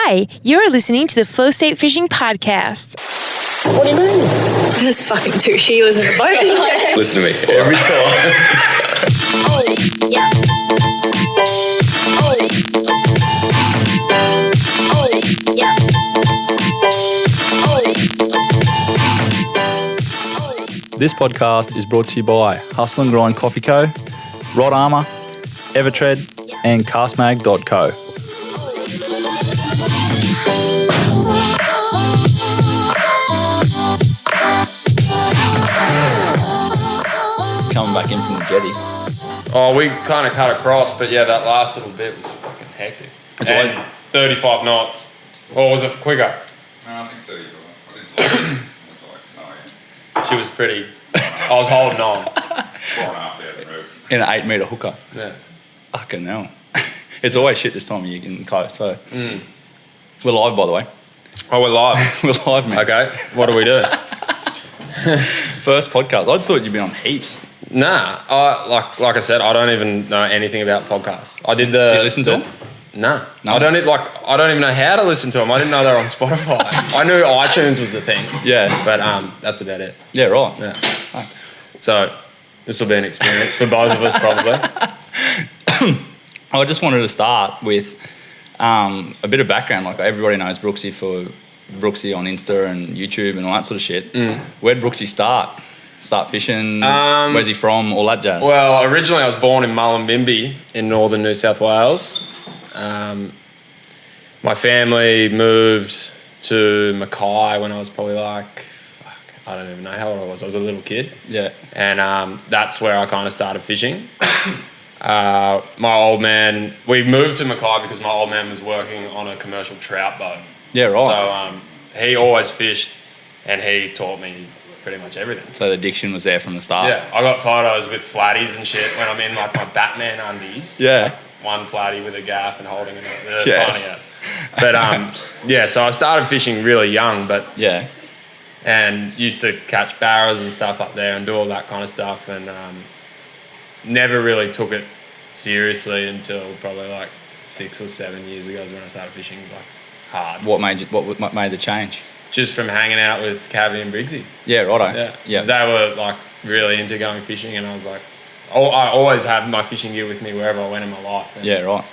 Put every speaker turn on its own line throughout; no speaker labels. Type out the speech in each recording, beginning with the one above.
Hi, you're listening to the Flow State Fishing Podcast.
What do you mean?
There's fucking two Sheilas in the boat.
Listen to me. Every time.
Oh, yeah. Oh. Oh, yeah. Oh.
This podcast is brought to you by Hustle and Grind Coffee Co., Rod Armour, Evertread, and Castmag.co. Coming back in from the jetty.
Oh, we kind of cut across, but yeah, that last little bit was fucking hectic. And 35 knots. Or was it quicker?
No, I think 30. I was like, no, yeah.
She was pretty... I was holding on.
4,500 moves.
In an 8 metre hooker.
Yeah.
Fucking hell. It's always shit this time of year getting close, so. We're live, by the way.
Oh, we're live.
We're live, man.
Okay, what do we do?
First podcast. I thought you'd be on heaps.
Nah, like I said, I don't even know anything about podcasts. I did the...
Do you listen to them?
Nah.
No?
I don't even know how to listen to them. I didn't know they were on Spotify. I knew iTunes was the thing.
Yeah.
But that's about it.
Yeah, right.
Yeah. So this will be an experience for both of us probably.
I just wanted to start with a bit of background. Like everybody knows Brooksy for Brooksy on Insta and YouTube and all that sort of shit. Where'd Brooksy start? Start fishing? Where's he from? All that jazz.
Well, originally I was born in Mullumbimby in northern New South Wales. My family moved to Mackay when I was probably like, I don't even know how old I was. I was a little kid.
Yeah.
And that's where I kind of started fishing. My old man, we moved to Mackay because my old man was working on a commercial trout boat.
Yeah, right.
So he always fished and he taught me pretty much everything.
So the addiction was there from the start.
Yeah, I got photos with flatties and shit when I'm in like my Batman undies.
Yeah.
Like, one flatty with a gaff and holding it.
Yes.
Funny as. But yeah, so I started fishing really young, but
Yeah.
and used to catch barrows and stuff up there and do all that kind of stuff, and never really took it seriously until probably like 6 or 7 years ago is when I started fishing like hard.
What made the change?
Just from hanging out with Cavi and Brooksy.
Yeah, righto.
Yeah.
Yeah.
'Cause they were like really into going fishing, and I was like, I always have my fishing gear with me wherever I went in my life. And,
Yeah, right.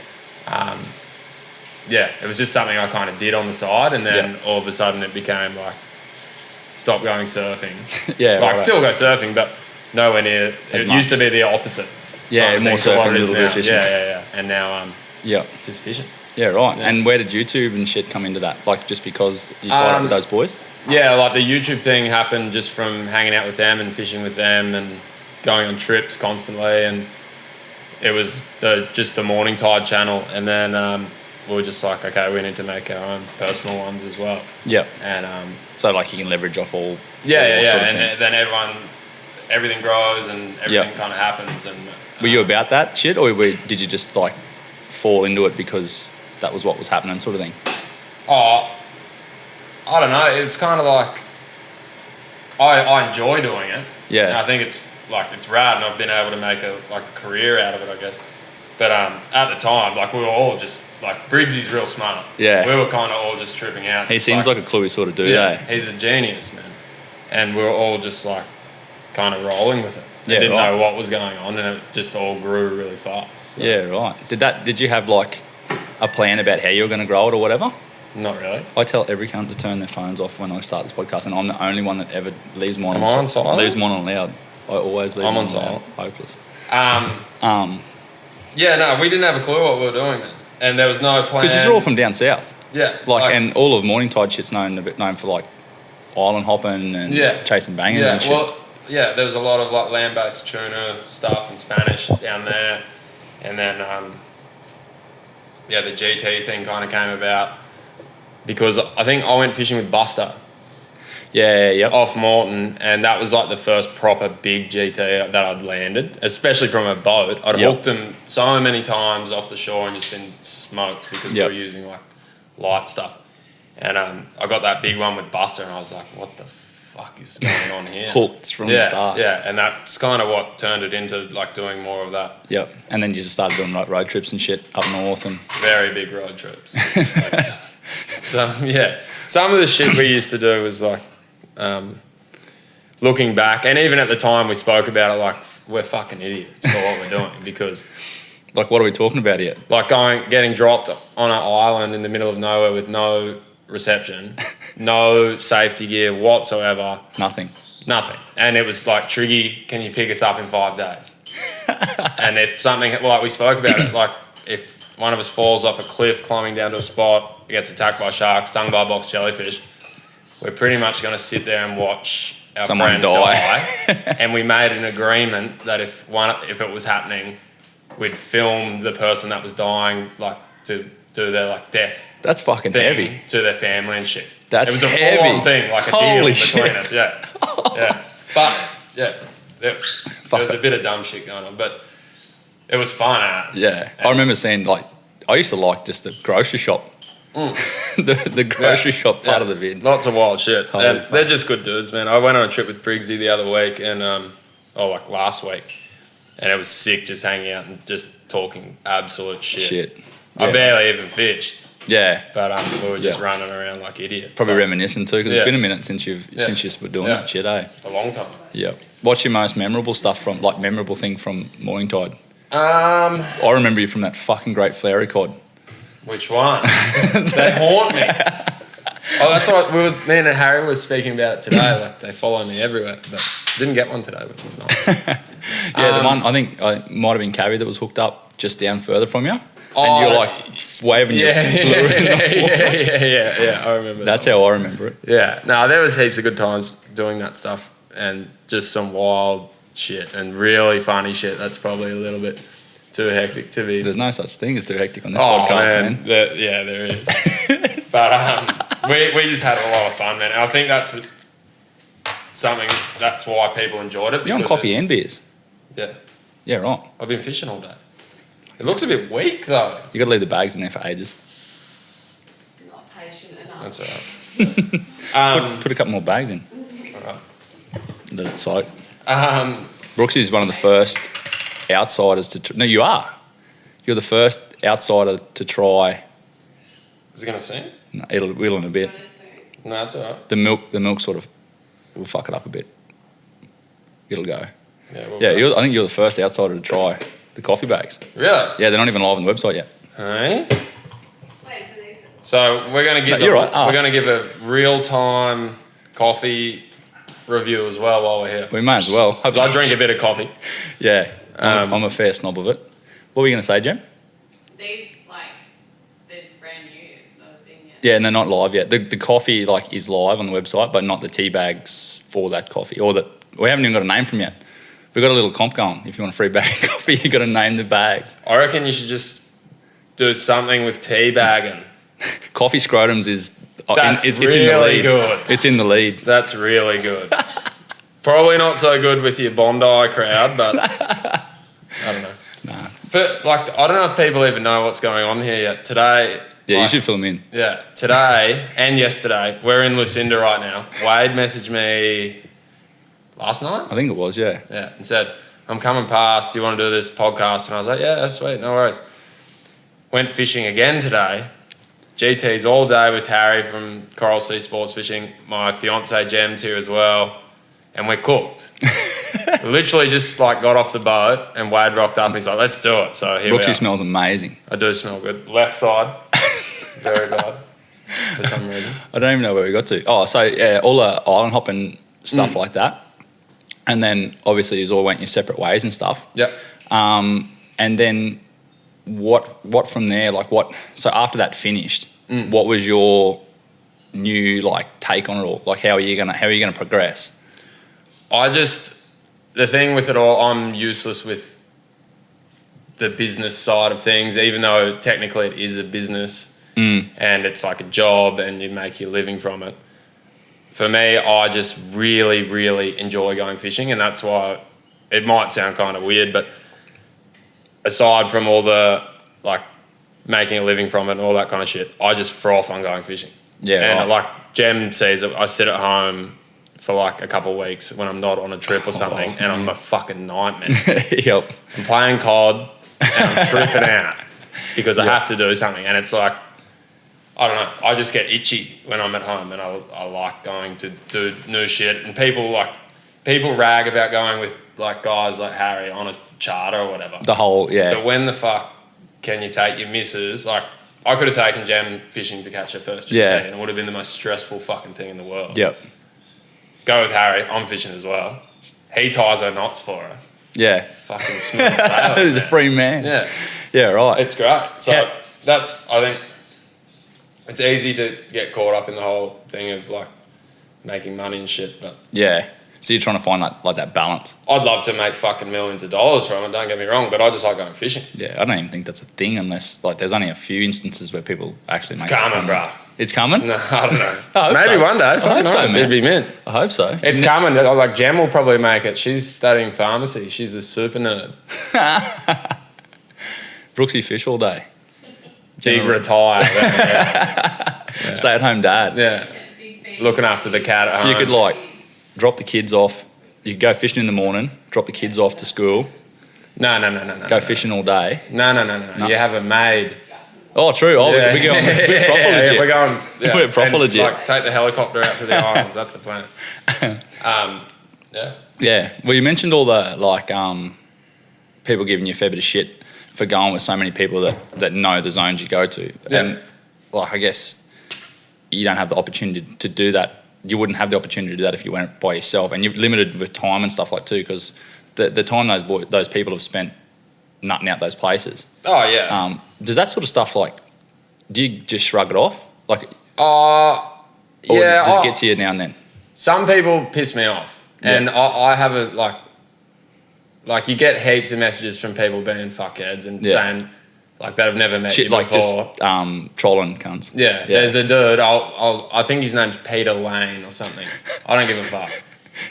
yeah, it was just something I kind of did on the side, and then all of a sudden it became like, stop going surfing.
Yeah,
like
right.
still go surfing, but nowhere near.
As
It
much.
used to be the opposite.
Yeah,
kind of
more
thing to what
surfing,
it
a
is
little bit
now.
of fishing.
Yeah. And now
Yeah.
just fishing.
Yeah, right.
Yeah.
And where did YouTube and shit come into that? Like just because you tied up with those boys?
Yeah, like the YouTube thing happened just from hanging out with them and fishing with them and going on trips constantly, and it was just the Morning Tide channel, and then we were just like, okay, we need to make our own personal ones as well.
Yeah.
And
So like you can leverage off all.
yeah,
sort of
and
thing.
then everything grows and everything kind of happens. And
Were you about that shit, or did you just like fall into it because that was what was happening, sort of thing?
Oh, I don't know. It's kind of like I enjoy doing it.
Yeah.
And I think it's rad, and I've been able to make a career out of it, I guess. But at the time, like we were all just like Briggsy's real smart.
Yeah.
We were kind of all just tripping out.
He seems like a cluey sort of dude,
yeah,
eh?
he's a genius, man. And we were all just like kind of rolling with it. We
Yeah,
didn't
right.
know what was going on, and it just all grew really fast. So.
Yeah, right. Did you have like a plan about how you were going to grow it or whatever?
Not really.
I tell every cunt to turn their phones off when I start this podcast, and I'm the only one that ever leaves mine
Am I on silent?
Leaves mine on loud. I always leave
I'm
mine
on silent.
loud. Hopeless.
Yeah, no, we didn't have a clue what we were doing, man. And there was no plan.
Because you're all from down south.
Yeah.
And all of Morning Tide shit's known for like island hopping and chasing bangers and shit.
Well, yeah, there was a lot of like land-based tuna stuff and Spanish down there. And then, the GT thing kind of came about because I think I went fishing with Buster
Yep.
off Moreton, and that was like the first proper big GT that I'd landed, especially from a boat. I'd hooked them so many times off the shore and just been smoked because we were using like light stuff. And I got that big one with Buster, and I was like, what the fuck is going on here?
Hooked from the start.
Yeah, and that's kind of what turned it into like doing more of that.
Yep. And then you just started doing like road trips and shit up north and
Very big road trips. Some of the shit we used to do was like, looking back, and even at the time we spoke about it, like we're fucking idiots for what we're doing because,
Like, what are we talking about here?
like getting dropped on an island in the middle of nowhere with no reception, no safety gear whatsoever,
Nothing.
and it was like, Triggy, can you pick us up in 5 days? And if something, like we spoke about it, like if one of us falls off a cliff climbing down to a spot, gets attacked by sharks, stung by a box jellyfish, we're pretty much going to sit there and watch our
Someone
friend
die.
And we made an agreement that if it was happening, we'd film the person that was dying, like to do their like death
That's fucking
thing
heavy.
to their family and shit.
That's
it was a
heavy.
full-on thing, like a
Holy
deal between
shit.
us. Yeah, yeah. But yeah, there was a bit of dumb shit going on, but it was fun as.
Yeah. I remember seeing, like, I used to like just the grocery shop. the grocery shop part of the vid.
Lots of wild shit.
Holy
And
fuck.
they're just good dudes, man. I went on a trip with Brooksy the other week and like last week. And it was sick just hanging out and just talking absolute shit. I
Yeah.
barely even fished.
Yeah.
But we were just
Yeah.
running around like idiots.
Probably
So,
reminiscing too, because
Yeah.
it's been a minute since you were doing
Yeah.
that shit, eh?
a long time.
Yeah. What's your most memorable memorable thing from Morning Tide?
Um,
I remember you from that fucking great flare record.
which one? They haunt me. Oh, that's what me and Harry was speaking about it today. Like they follow me everywhere, but didn't get one today, which is nice.
Yeah, the one, I think it might have been Cabby that was hooked up just down further from you.
Oh,
And you're like waving your
Yeah,
fluid in the
yeah. I remember.
That's
that
how I remember it.
one. Yeah. No, there was heaps of good times doing that stuff, and just some wild shit and really funny shit. That's probably a little bit too hectic to be.
There's no such thing as too hectic on this podcast, man.
Yeah, there is. But we just had a lot of fun, man. And I think that's that's why people enjoyed it.
You're on
because
coffee
it's-
and beers.
Yeah.
Yeah, right.
I've been fishing all day. It looks a bit weak though.
You got to leave the bags in there for ages.
Not patient enough.
That's all right.
Put a couple more bags in.
Alright.
Let it soak.
Um,
Brooksy is one of the first outsiders to. No, you are. You're the first outsider to try.
is it gonna sing?
No, it'll will in a bit.
No, that's all right.
The milk sort of will fuck it up a bit. It'll go.
Yeah. We'll
Yeah,
go.
I think you're the first outsider to try the coffee bags.
Really?
Yeah, they're not even live on the website yet.
Hey.
Wait, so these
So we're gonna give
No, you're right.
we're gonna give a real time coffee review as well while we're here.
We may as well.
'Cause I drink a bit of coffee.
Yeah,
Um,
I'm a fair snob of it. What were you going to say, Jem?
they're brand new. It's not a thing yet.
Yeah, and they're not live yet. The coffee is live on the website, but not the tea bags for that coffee. We haven't even got a name from yet. We've got a little comp going. If you want a free bag of coffee, you got to name the bags.
I reckon you should just do something with tea bagging.
Coffee scrotums is
That's
it's in the
really
lead.
good.
It's in the lead.
That's really good. Probably not so good with your Bondi crowd, but I don't know.
Nah.
But I don't know if people even know what's going on here yet. Today,
Yeah, you should fill them in.
Yeah, today and yesterday, we're in Lucinda right now. Wade messaged me last night.
I think it was, yeah.
Yeah, and said, I'm coming past, do you want to do this podcast? And I was like, yeah, that's sweet, no worries. Went fishing again today. GTs all day with Harry from Coral Sea Sports Fishing. My fiance Jem's here as well. And we're cooked. We literally just got off the boat and Wade rocked up and he's like, let's do it. So here we
Brooksy
are.
smells amazing.
I do smell good. Left side, very bad for some reason.
I don't even know where we got to. Oh, so yeah, all the island hopping stuff like that. And then obviously you all went your separate ways and stuff.
Yep.
And then what from there, so after that finished, what was your new take on it all? How are you gonna progress?
The thing with it all, I'm useless with the business side of things, even though technically it is a business and it's like a job and you make your living from it. For me, I just really, really enjoy going fishing, and that's why it might sound kind of weird, but aside from all the making a living from it and all that kind of shit, I just froth on going fishing.
Yeah,
and Jem sees it, I sit at home for a couple of weeks when I'm not on a trip or something, and I'm a fucking nightmare.
Yep.
I'm playing COD and I'm tripping out because I have to do something, and it's I don't know. I just get itchy when I'm at home, and I like going to do new shit. And people rag about going with like guys like Harry on a charter or whatever.
But
when the fuck can you take your missus? Like, I could have taken Jem fishing to catch her first GT, and it would have been the most stressful fucking thing in the world.
Yep.
Go with Harry. I'm fishing as well. He ties her knots for her.
Yeah.
Fucking smooth sailing.
He's a free man.
Yeah.
Yeah, right.
It's great. So that's, I think, it's easy to get caught up in the whole thing of like making money and shit, but
yeah. So you're trying to find like that balance.
I'd love to make fucking millions of dollars from it, don't get me wrong, but I just like going fishing.
Yeah, I don't even think that's a thing unless like there's only a few instances where people actually make
It's coming, bro.
It's coming?
No, I don't know.
I hope
Maybe
so.
one day.
I hope so, man.
It'd be mint.
I hope so.
It's coming. Like Jem will probably make it. She's studying pharmacy. She's a super nerd.
Brooksy fish all day.
Big retire.
Stay at home dad.
Yeah. Looking after the cat at home.
You could like drop the kids off. You could go fishing in the morning, drop the kids off to school.
No.
Go fishing all day.
No. You have a maid.
Oh, true. Oh, we're going proper legit.
We're going. Yeah.
We're proper
And,
legit.
Like, take the helicopter out to the islands. That's the plan. Yeah.
Yeah. Well, you mentioned all the like people giving you a fair bit of shit for going with so many people that know the zones you go to.
Yeah.
And like I guess you don't have the opportunity to do that. You wouldn't have the opportunity to do that if you went by yourself, and you're limited with time and stuff like too, because the time those people have spent nutting out those places.
Oh yeah.
Does that sort of stuff like? Do you just shrug it off? Like,
yeah.
does it get to you now and then?
Some people piss me off, and I have a like you get heaps of messages from people being fuckheads and saying like that have never met
Shit,
you
like
before.
just trolling cunts.
Yeah, there's a dude. I think his name's Peter Lane or something. I don't give a fuck.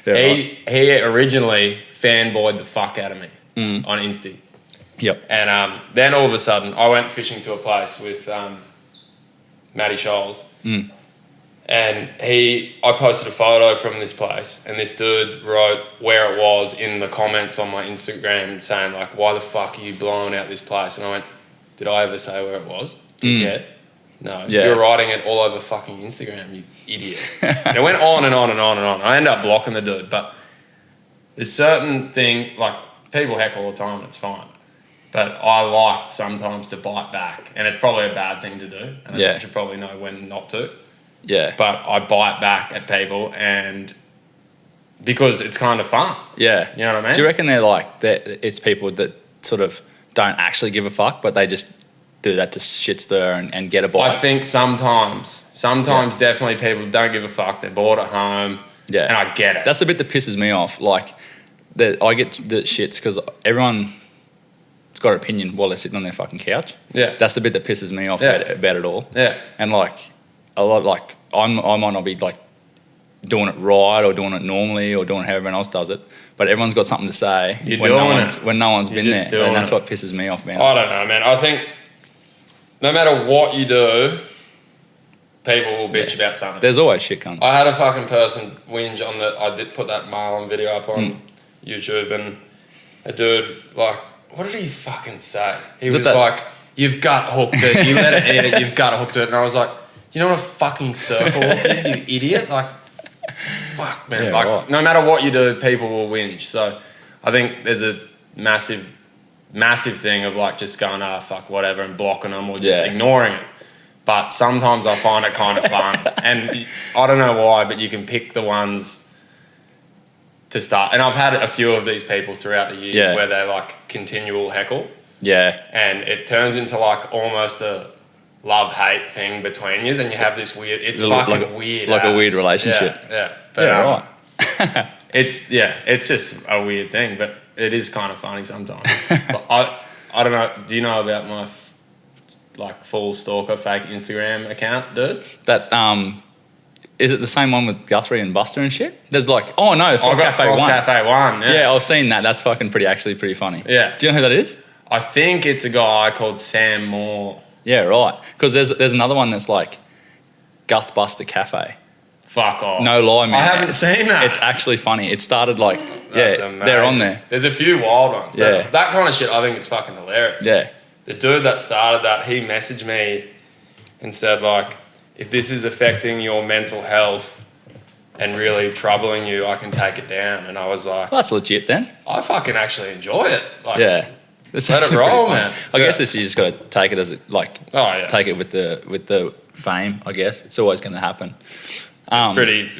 He originally fanboyed the fuck out of me on Insta.
Yep.
And then all of a sudden, I went fishing to a place with Matty Scholes. And I posted a photo from this place, and this dude wrote where it was in the comments on my Instagram saying like, why the fuck are you blowing out this place? And I went, did I ever say where it was? Dickhead. No.
Yeah.
You're writing it all over fucking Instagram, you idiot. And it went on and on and on and on. I ended up blocking the dude, but there's certain thing, like people heckle all the time, it's fine. But I like sometimes to bite back, and it's probably a bad thing to do. And I should probably know when not to.
Yeah.
But I bite back at people, and because it's kind of fun.
Yeah.
You know what I mean?
Do you reckon it's people that sort of don't actually give a fuck, but they just do that to shit stir and get a bite?
I think sometimes definitely people don't give a fuck. They're bored at home.
Yeah.
And I get it.
That's the bit that pisses me off. Like, I get the shits because everyone's got an opinion while they're sitting on their fucking couch.
Yeah.
That's the bit that pisses me off about it all.
Yeah.
And like, a lot, like, I might not be like doing it right or doing it normally or doing how everyone else does it, but everyone's got something to say when no one's been there, and that's what pisses me off, man.
I don't know, man. I think no matter what you do, people will bitch about something.
There's always shit cunts.
I had a fucking person whinge on I did put that Marlin video up on YouTube, and a dude, like, what did he fucking say? He was like, you've gut hooked it, you let it eat it, you've gut hooked it. And I was like, do you know what a fucking circle hook is, you idiot? Like, fuck, man.
Yeah,
no matter what you do, people will whinge. So I think there's a massive thing of like just going, fuck, whatever, and blocking them or just ignoring it. But sometimes I find it kind of fun. And I don't know why, but you can pick the ones to start. And I've had a few of these people throughout the years where they're like continual heckle.
Yeah.
And it turns into like almost a love-hate thing between you, and you have this weird, it's fucking weird.
Like a weird relationship.
Yeah. But,
right.
it's just a weird thing, but it is kind of funny sometimes. But I don't know, do you know about my like full stalker fake Instagram account, dude?
That is it the same one with Guthrie and Buster and shit? There's like, Froth Cafe 1.
Cafe 1, yeah.
Yeah, I've seen that. That's fucking pretty funny.
Yeah.
Do you know who that is?
I think it's a guy called Sam Moore.
Yeah, right. Because there's another one that's like Guth Buster Cafe.
Fuck off.
No lie, man.
I haven't seen that.
It's actually funny. It started like,
That's amazing.
they're on there.
There's a few wild ones.
Yeah.
That kind of shit, I think it's fucking hilarious.
Yeah.
The dude that started that, he messaged me and said like, if this is affecting your mental health and really troubling you, I can take it down. And I was like,
Well, that's legit then.
I fucking actually enjoy it. Like,
Yeah. That's
let it
actually pretty
roll,
funny.
man.
I
Yeah.
guess this you just got to take it as it like.
Oh, yeah.
Take it with the fame. I guess it's always going to happen.
It's pretty,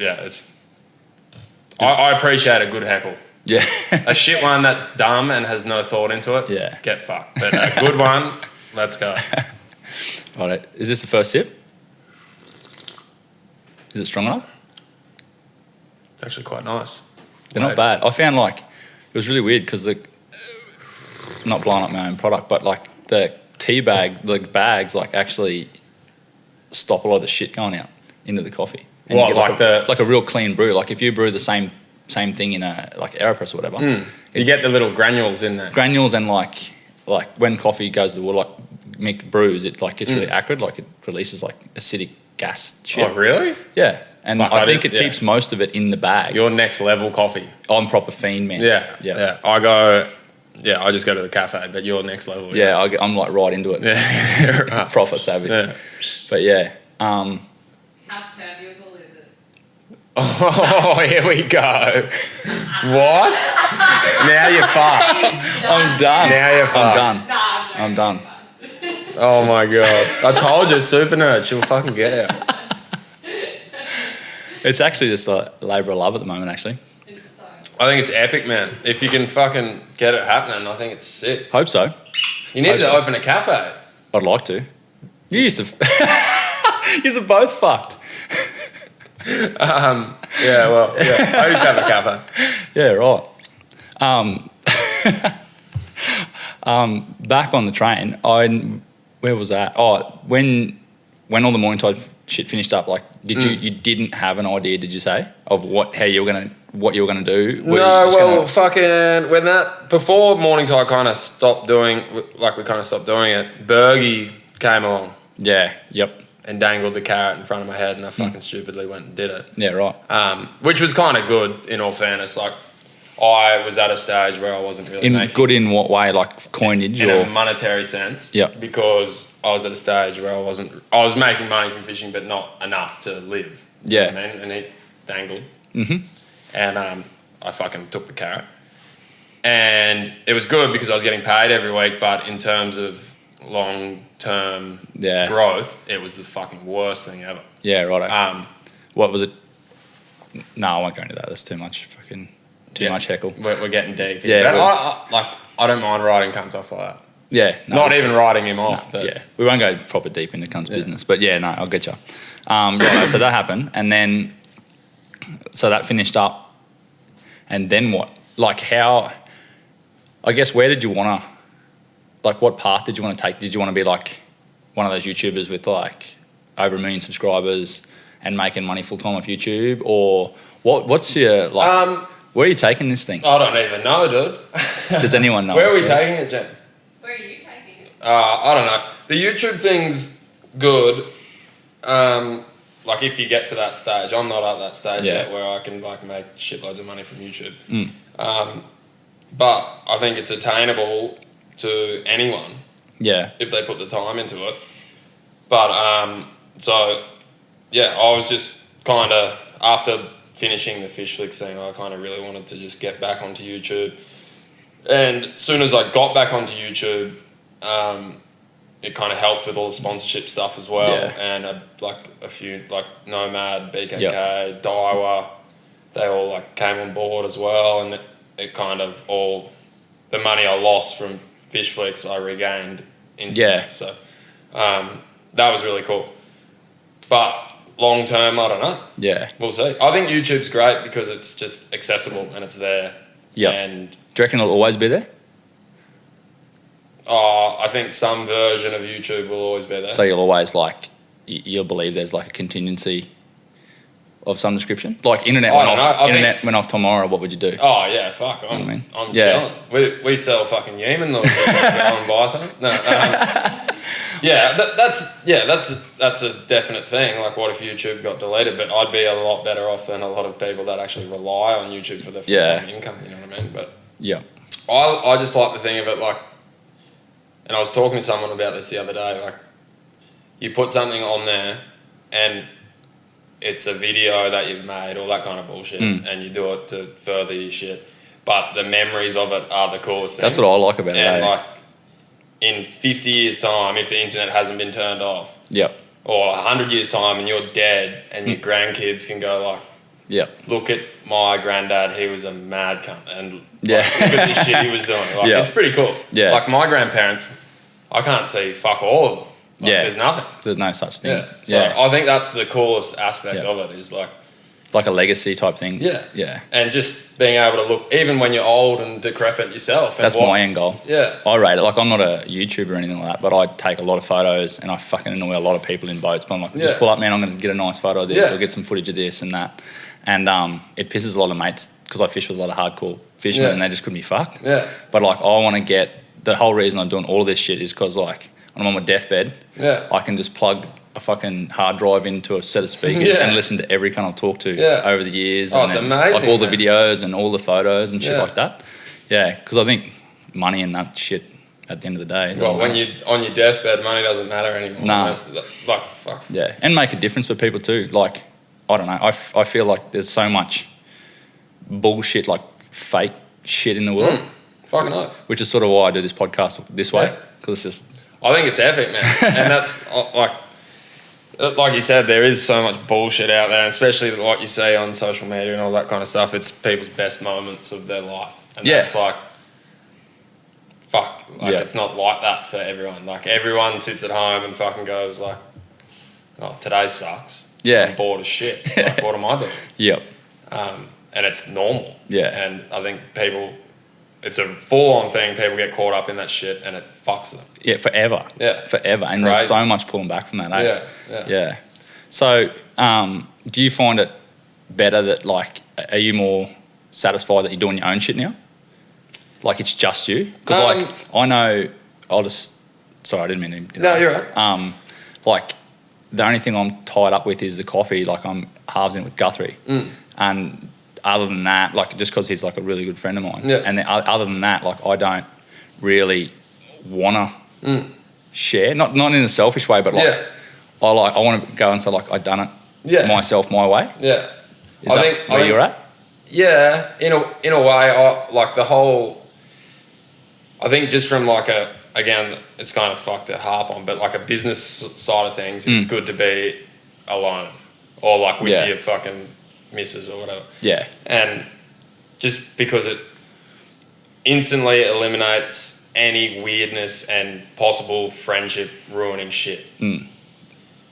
I appreciate a good heckle.
Yeah.
A shit one that's dumb and has no thought into it,
Yeah.
get fucked. But a good one, let's go.
Right. Is this the first sip? Is it strong enough?
It's actually quite nice.
They're not bad. I found like it was really weird because not blowing up my own product, but like the tea bag, the bags like actually stop a lot of the shit going out into the coffee. And
What,
you get
like
like a real clean brew? Like if you brew the same thing in a like AeroPress or whatever,
You get the little granules in there.
granules and like when coffee goes to the water, like make brews, it like gets really acrid, like it releases like acidic gas shit.
Oh, really?
Yeah, and
Fuck,
I
I
think
did-
it keeps most of it in the bag.
Your next level coffee.
I'm proper fiend, man.
Yeah. I just go to the cafe, but you're next level.
Yeah, I'm like right into it.
Yeah. Right.
Proper savage.
Yeah.
But yeah,
How permeable is it?
Oh, here we go. What? Now you're fucked.
I'm done.
Now you're fucked.
I'm done.
Nah,
I'm done.
Oh my god. I told you, super nerd. She'll fucking get out.
It's actually just a labour of love at the moment, actually.
It's so
I think it's epic, man. If you can fucking get it happening, I think it's sick.
Hope so.
You need
Hope
to
so.
open a cafe.
I'd like to. You used to. You're both fucked.
I used to have a cafe.
Yeah, right. Back on the train, where was that? Oh, when all the morning tide shit finished up, like, you didn't have an idea, did you say, of what you were gonna do?
Fucking before Morning Tide kind of stopped doing, like we kind of stopped doing it, Bergie came along
Yeah. Yep.
and dangled the carrot in front of my head, and I fucking stupidly went and did it.
Yeah. Right.
Which was kind of good, in all fairness. Like, I was at a stage where I wasn't really making
Good in what way? Like coinage
in
or?
a monetary sense.
Yeah.
Because I was at a stage where I was making money from fishing, but not enough to live.
Yeah.
You know what I mean? And he's dangled. Mm-hmm. And I fucking took the carrot. And it was good because I was getting paid every week, but in terms of long-term growth, it was the fucking worst thing ever.
Yeah. Right. What was it? No, I won't go into that. That's too much. Fucking too much heckle.
We're getting deep.
Yeah,
But I don't mind writing cunts off like that.
Yeah. No,
Not even writing him off. But
yeah, we won't go proper deep into cunt's business, but yeah, no, I'll get you. Right, so that happened, and then so that finished up, and then what? Like how? I guess where did you want to? Like, what path did you want to take? Did you want to be like one of those YouTubers with like over 1 million subscribers and making money full time off YouTube, or what? What's your like? Where are you taking this thing?
I don't even know, dude.
Does anyone know?
Where are we
Suppose?
taking it, Jen?
Where are you taking it?
I don't know. The YouTube thing's good. Like if you get to that stage, I'm not at that stage yet where I can like make shitloads of money from YouTube. But I think it's attainable to anyone.
Yeah.
If they put the time into it. But so yeah, I was just kind of after finishing the Fish Flicks thing, I kind of really wanted to just get back onto YouTube. And as soon as I got back onto YouTube, it kind of helped with all the sponsorship stuff as well.
Yeah.
And a few like Nomad, BKK, Daiwa, they all like came on board as well. And it kind of all the money I lost from Fish Flicks I regained instantly.
Yeah.
So that was really cool. But long term, I don't know.
Yeah.
We'll see. I think YouTube's great because it's just accessible and it's there.
Yeah.
And
Do you reckon it'll always be there?
I think some version of YouTube will always be there.
So you'll always like, you'll believe there's like a contingency of some description? Like internet went off tomorrow, what would you do?
Oh yeah, fuck. I'm chilling. We sell fucking Yemen. Go and buy something. No, that's a definite thing. Like, what if YouTube got deleted? But I'd be a lot better off than a lot of people that actually rely on YouTube for their full-time income. You know what I mean? But
yeah,
I just like the thing of it. Like, and I was talking to someone about this the other day. Like, you put something on there and it's a video that you've made, all that kind of bullshit, and you do it to further your shit. But the memories of it are the coolest thing.
That's what I like about it.
And like in 50 years' time, if the internet hasn't been turned off, or 100 years' time and you're dead and your grandkids can go like, look at my granddad, he was a mad cunt, and like, look at this shit he was doing. Like, it's pretty cool. Yeah. Like my grandparents, I can't see fuck all of them. Like, there's nothing.
There's no such thing.
So I think that's the coolest aspect of it, is like
a legacy type thing.
Yeah. And just being able to look, even when you're old and decrepit yourself.
That's my end goal.
Yeah.
I rate it. Like, I'm not a YouTuber or anything like that, but I take a lot of photos and I fucking annoy a lot of people in boats. But I'm like, just pull up, man, I'm going to get a nice photo of this or get some footage of this and that. And it pisses a lot of mates, because I fish with a lot of hardcore fishermen and they just couldn't be fucked.
Yeah.
But like, I want to get, the whole reason I'm doing all of this shit is because like, when I'm on my deathbed, I can just plug a fucking hard drive into a set of speakers and listen to every cunt I've talked to over the years.
Oh,
and
it's amazing.
Like all the videos and all the photos and shit like that. Yeah, because I think money and that shit at the end of the day.
Well, when you're on your deathbed, money doesn't matter anymore.
Nah.
Like, fuck.
Yeah, and make a difference for people too. Like, I don't know, I feel like there's so much bullshit, like fake shit in the world.
Fucking oath.
Which is sort of why I do this podcast this way, because it's just...
I think it's epic, man. And that's like you said, there is so much bullshit out there, and especially what you see on social media and all that kind of stuff. It's people's best moments of their life. And that's like, fuck, like it's not like that for everyone. Like, everyone sits at home and fucking goes like, oh, today sucks. I'm bored as shit. Like, what am I doing? And it's normal. And I think people... It's a full-on thing. People get caught up in that shit and it fucks them. Yeah,
forever. Forever.
It's
and
crazy.
there's so much pulling back from that, Yeah. So, do you find it better that, like, are you more satisfied that you're doing your own shit now? Like, it's just you? Because, like, I know... Sorry, I didn't mean to...
No, you're right.
Like, the only thing I'm tied up with is the coffee. Like, I'm halves in with Guthrie. And... other than that, like, just because he's like a really good friend of mine, and then other than that, like, I don't really wanna share, not in a selfish way, but like, I want to go and say like, I done it myself, my way.
Is
I think where you're at?
Yeah, in a way, I like the whole. I think just from like again, it's kind of fucked to harp on, but like a business side of things, it's good to be alone or like with your fucking misses or whatever. And just because it instantly eliminates any weirdness and possible friendship ruining shit.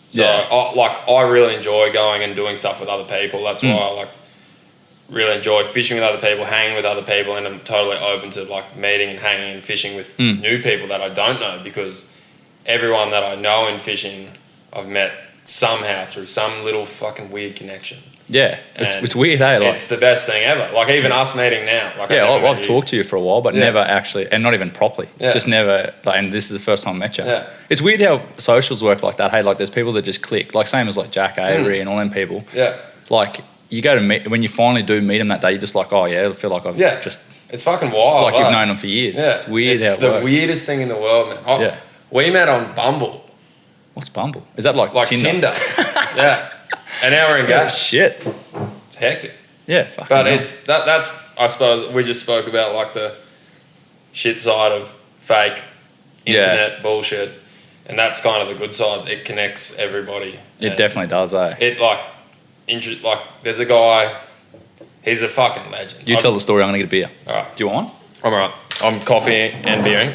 So I really enjoy going and doing stuff with other people. That's why I like really enjoy fishing with other people, hanging with other people, and I'm totally open to like meeting and hanging and fishing with new people that I don't know, because everyone that I know in fishing I've met somehow through some little fucking weird connection.
It's weird, eh? Like,
it's the best thing ever. Like, even us meeting now. Like,
I've talked to you for a while, but never actually, and not even properly. Just never, like, and this is the first time I met you. It's weird how socials work like that, hey? Like, there's people that just click, like, same as like Jack Avery and all them people. Like, you go to meet, when you finally do meet them that day, you're just like, oh yeah, I feel like I've just...
It's fucking wild.
Like, you've known them for years. It's weird how it works.
It's the weirdest thing in the world, man. We met on Bumble.
What's Bumble? Is that like
Tinder? And now we're engaged.
Shit.
It's hectic.
Fucking
but it's that's I suppose we just spoke about like the shit side of fake internet bullshit, and that's kind of the good side. It connects everybody.
It definitely does, eh?
It like there's a guy, he's a fucking legend.
You tell the story, I'm gonna get a beer.
Alright.
Do you want?
I'm alright. I'm coffee and beering.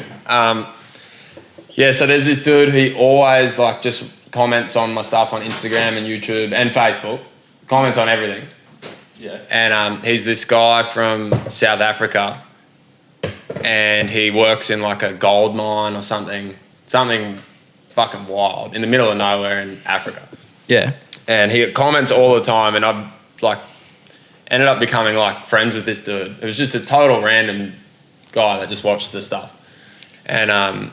So there's this dude, he always like just comments on my stuff on Instagram and YouTube and Facebook. Comments on everything. And he's this guy from South Africa, and he works in like a gold mine or something fucking wild in the middle of nowhere in Africa. And he comments all the time, and I've like ended up becoming like friends with this dude. It was just a total random guy that just watched the stuff. And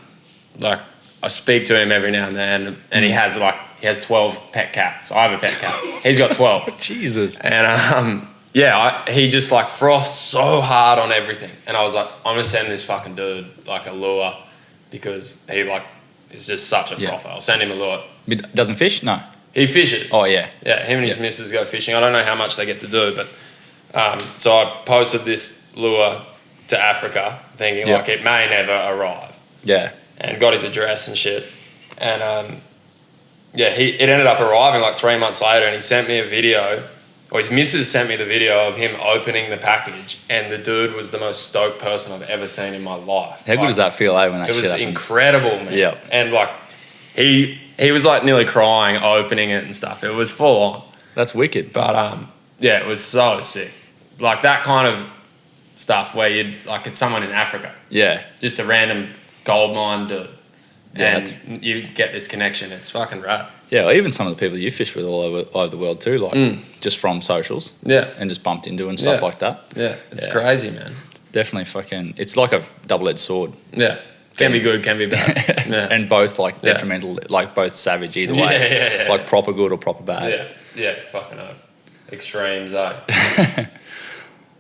like I speak to him every now and then, and he has 12 pet cats. I have a pet cat. He's got 12.
Jesus.
And he just like frothed so hard on everything. And I was like, I'm gonna send this fucking dude like a lure, because he like is just such a frother. I'll send him a lure.
It doesn't fish? No.
He fishes.
Oh, yeah.
Yeah, him and his missus go fishing. I don't know how much they get to do, but so I posted this lure to Africa thinking like it may never arrive.
Yeah.
And got his address and shit. And it ended up arriving like 3 months later, and he sent me a video, or his missus sent me the video of him opening the package, and the dude was the most stoked person I've ever seen in my life.
How good does that feel, when that shit happens?
It was incredible, man.
Yeah.
And like he was like nearly crying opening it and stuff. It was full on.
That's wicked.
But it was so sick. Like that kind of stuff where you'd like it's someone in Africa.
Yeah.
Just a random gold mine dude.
Yeah,
and you get this connection. It's fucking rad.
Yeah, or even some of the people you fish with all over the world too, like just from socials.
Yeah.
And just bumped into and stuff like that.
Yeah, it's crazy, man.
Definitely fucking, it's like a double-edged sword.
Yeah. Can be good, can be bad. Yeah.
And both like detrimental, like both savage either way. Like proper good or proper bad.
Yeah, fucking oath. Extremes, eh?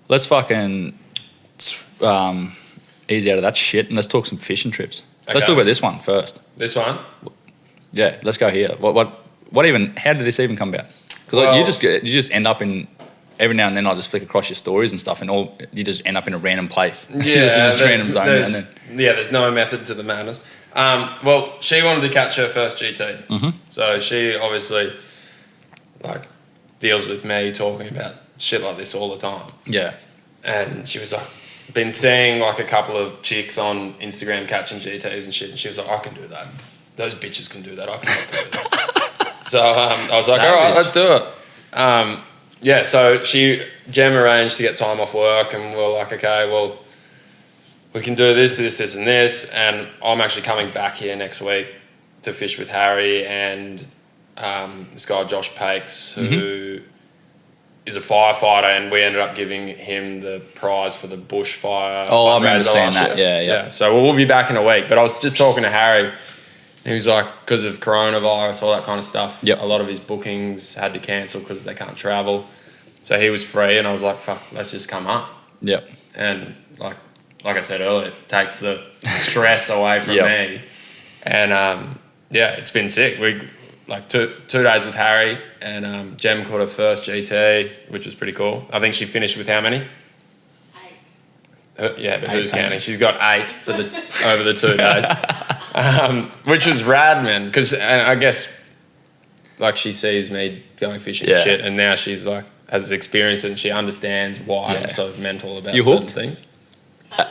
Let's fucking easy out of that shit and let's talk some fishing trips. Okay. Let's talk about this one first.
This one?
Yeah, let's go here. What even? How did this even come about? Because you just end up in every now and then. I just flick across your stories and stuff, and you just end up in a random place.
Yeah,
just in this random zone.
There's no method to the madness. Well, she wanted to catch her first GT, so she obviously like deals with me talking about shit like this all the time.
Yeah,
and she was like, been seeing like a couple of chicks on Instagram catching GTs and shit, and she was like, I can do that. Those bitches can do that. I can do that. So I was like, all right, let's do it. So Jem arranged to get time off work, and we're like, okay, well, we can do this, and this, and I'm actually coming back here next week to fish with Harry and this guy Josh Pakes, who is a firefighter, and we ended up giving him the prize for the bushfire.
Oh, I remember seeing that. Yeah.
So we'll be back in a week. But I was just talking to Harry. He was like, because of coronavirus, all that kind of stuff, a lot of his bookings had to cancel because they can't travel. So he was free, and I was like, fuck, let's just come up.
Yep.
And like I said earlier, it takes the stress away from me. And it's been sick. We like two days with Harry, and Jem caught her first GT, which was pretty cool. I think she finished with how many?
8.
But who's counting? She's got 8 for over the 2 days. Which was rad, man, because I guess like she sees me going fishing and shit, and now she's like has experience and she understands why I'm so mental about certain things.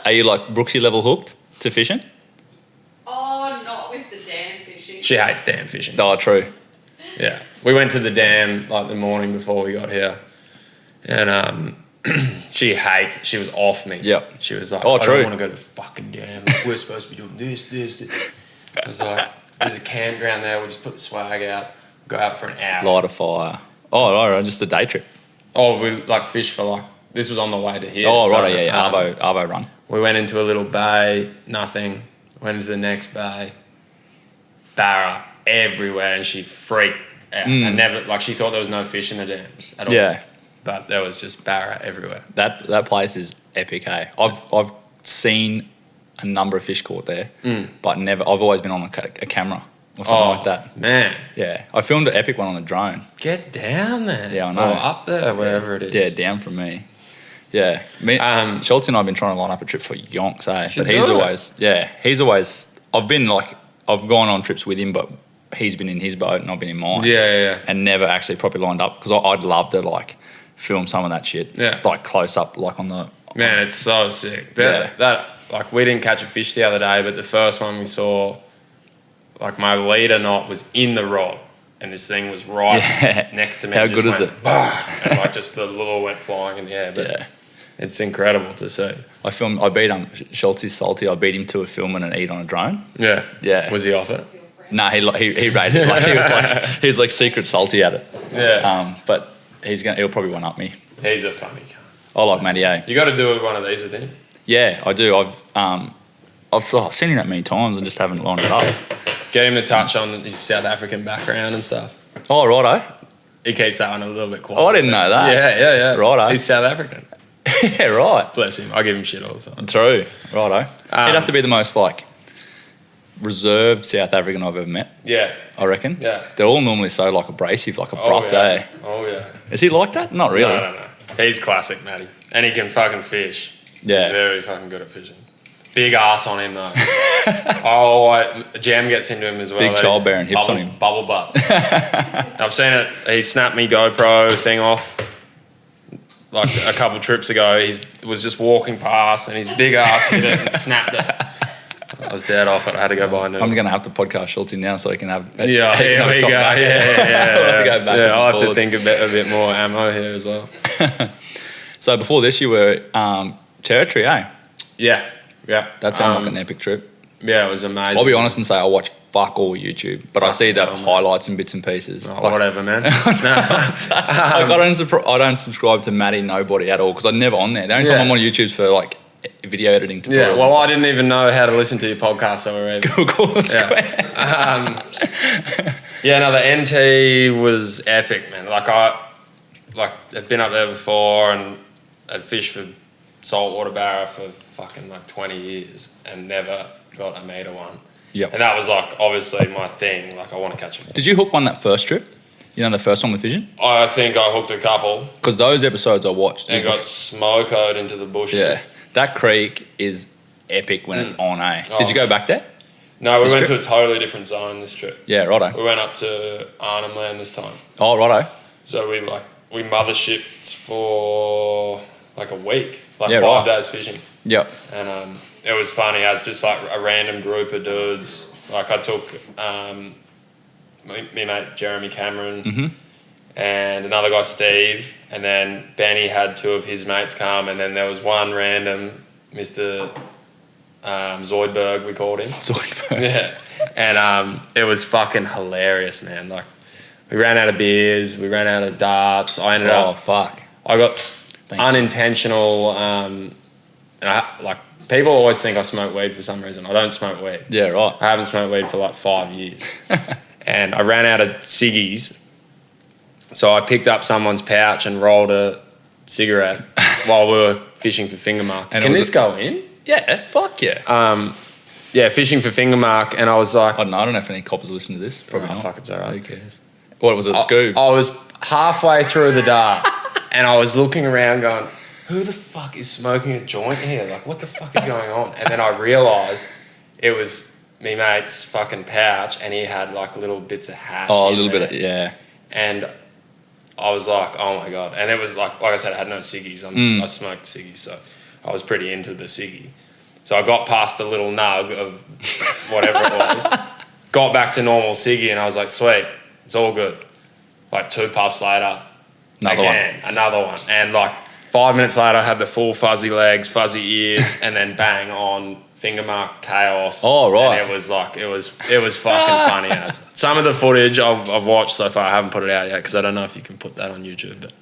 Are you like Brooksy level hooked to fishing?
Oh, not with the dam fishing.
She hates dam fishing.
Oh, true.
Yeah, we went to the dam like the morning before we got here, and she was off me.
Yep.
She was like,
I
don't want to go to the fucking dam. We're supposed to be doing this. I was like, there's a campground there. We'll just put the swag out, go out for an hour.
Light a fire. Oh, right, just a day trip.
Oh, we like fished for like, this was on the way to here.
Oh, right, Arvo run.
We went into a little bay, nothing. Went into the next bay, barra everywhere, and she freaked out. And never, like she thought there was no fish in the dams at all. Yeah. But there was just barra everywhere.
That place is epic, hey? I've seen a number of fish caught there, but never. I've always been on a camera or something like that.
Man.
Yeah, I filmed an epic one on the drone.
Get down there.
Yeah, I know.
Or up there, wherever it is.
Yeah, down from me. Yeah, Schultz and I've been trying to line up a trip for yonks, eh? But he's always. I've gone on trips with him, but he's been in his boat and I've been in mine.
Yeah.
And never actually properly lined up because I'd love to like film some of that shit. Yeah. Like close up, like on the.
Man, it's so sick. That like we didn't catch a fish the other day, but the first one we saw, like my leader knot was in the rod, and this thing was right next to me.
How good is it?
And like just the lure went flying in the air. But it's incredible to see.
I beat him. Schultz is salty. I beat him to a film and an eat on a drone.
Yeah.
Yeah.
Was he off it?
No, he rated it. Like he was like secret salty at it.
Yeah.
But he'll probably one up me.
He's a funny guy.
I like Matty A.
You got to do one of these with him.
Yeah, I do. I've seen him that many times and just haven't lined it up.
Get him to touch on his South African background and stuff.
Oh, righto.
He keeps that one a little bit quiet.
Oh, I didn't know that.
Yeah.
Righto.
He's South African.
Yeah, right.
Bless him. I give him shit all the time.
True. Righto. He'd have to be the most like reserved South African I've ever met.
Yeah.
I reckon.
Yeah.
They're all normally so like abrasive, like abrupt, eh?
Oh yeah.
Is he like that? Not really.
No. He's classic, Matty. And he can fucking fish.
Yeah.
He's very fucking good at fishing. Big ass on him though. Jam gets into him as well.
Big childbearing hips on him.
Bubble butt. I've seen it. He snapped me GoPro thing off like a couple trips ago. He was just walking past and his big ass hit it and snapped it. I was dead off it. I had to go buy a new.
I'm going to have to podcast Schulte now so he can have.
Yeah, here we go. Yeah. I'll have to think a bit more ammo here as well.
So before this, you were Territory, eh?
Yeah.
That sounded like an epic trip.
Yeah, it was amazing.
I'll be honest and say I watch fuck all YouTube, but I see that highlights and bits and pieces.
Whatever, man.
I don't subscribe to Matty Nobody at all because I'm never on there. The only time I'm on YouTube's for like video editing tutorials.
Yeah, well, I didn't even know how to listen to your podcast already.
Cool.
The NT was epic, man. I'd been up there before and I'd fished for saltwater barra for fucking like 20 years and never got a meter one.
Yep.
And that was like obviously my thing. Like I want to catch a.
Did you hook one that first trip? You know, the first one with Vision?
I think I hooked a couple.
Because those episodes I watched.
And got smokeoed into the bushes. Yeah.
That creek is epic when it's on, eh? Did you go back there?
No, we went to a totally different zone this trip.
Yeah, righto.
We went up to Arnhem Land this time.
Oh, righto.
So we mothershipped for like a week, like 5 days fishing.
Yep.
And it was funny as just like a random group of dudes. Like I took my mate Jeremy Cameron and another guy Steve, and then Benny had 2 of his mates come, and then there was one random Mr. Zoidberg, we called him.
Zoidberg.
Yeah. And it was fucking hilarious, man. Like we ran out of beers, we ran out of darts. I ended up.
Oh fuck.
I got unintentional. People always think I smoke weed for some reason. I don't smoke weed.
Yeah, right.
I haven't smoked weed for like 5 years, and I ran out of ciggies. So I picked up someone's pouch and rolled a cigarette while we were fishing for finger mark. Can this go in?
Yeah, fuck yeah.
Fishing for finger mark, and I was like,
I don't know if any coppers listen to this. Probably not.
Fuck, it's alright.
Who cares? What was it, a Scoob?
I was halfway through the dart, and I was looking around going, who the fuck is smoking a joint here? Like, what the fuck is going on? And then I realised it was me mate's fucking pouch, and he had like little bits of hash.
Oh, a little bit, yeah.
And I was like, oh my God. And it was like I said, I had no ciggies. I smoked ciggies, so I was pretty into the ciggy. So I got past the little nug of whatever it was, got back to normal ciggy, and I was like, sweet, it's all good. Like 2 puffs later, another one. And like 5 minutes later, I had the full fuzzy legs, fuzzy ears, and then bang on finger mark chaos.
Oh, right.
And it was fucking funny as. Some of the footage I've watched so far, I haven't put it out yet because I don't know if you can put that on YouTube, but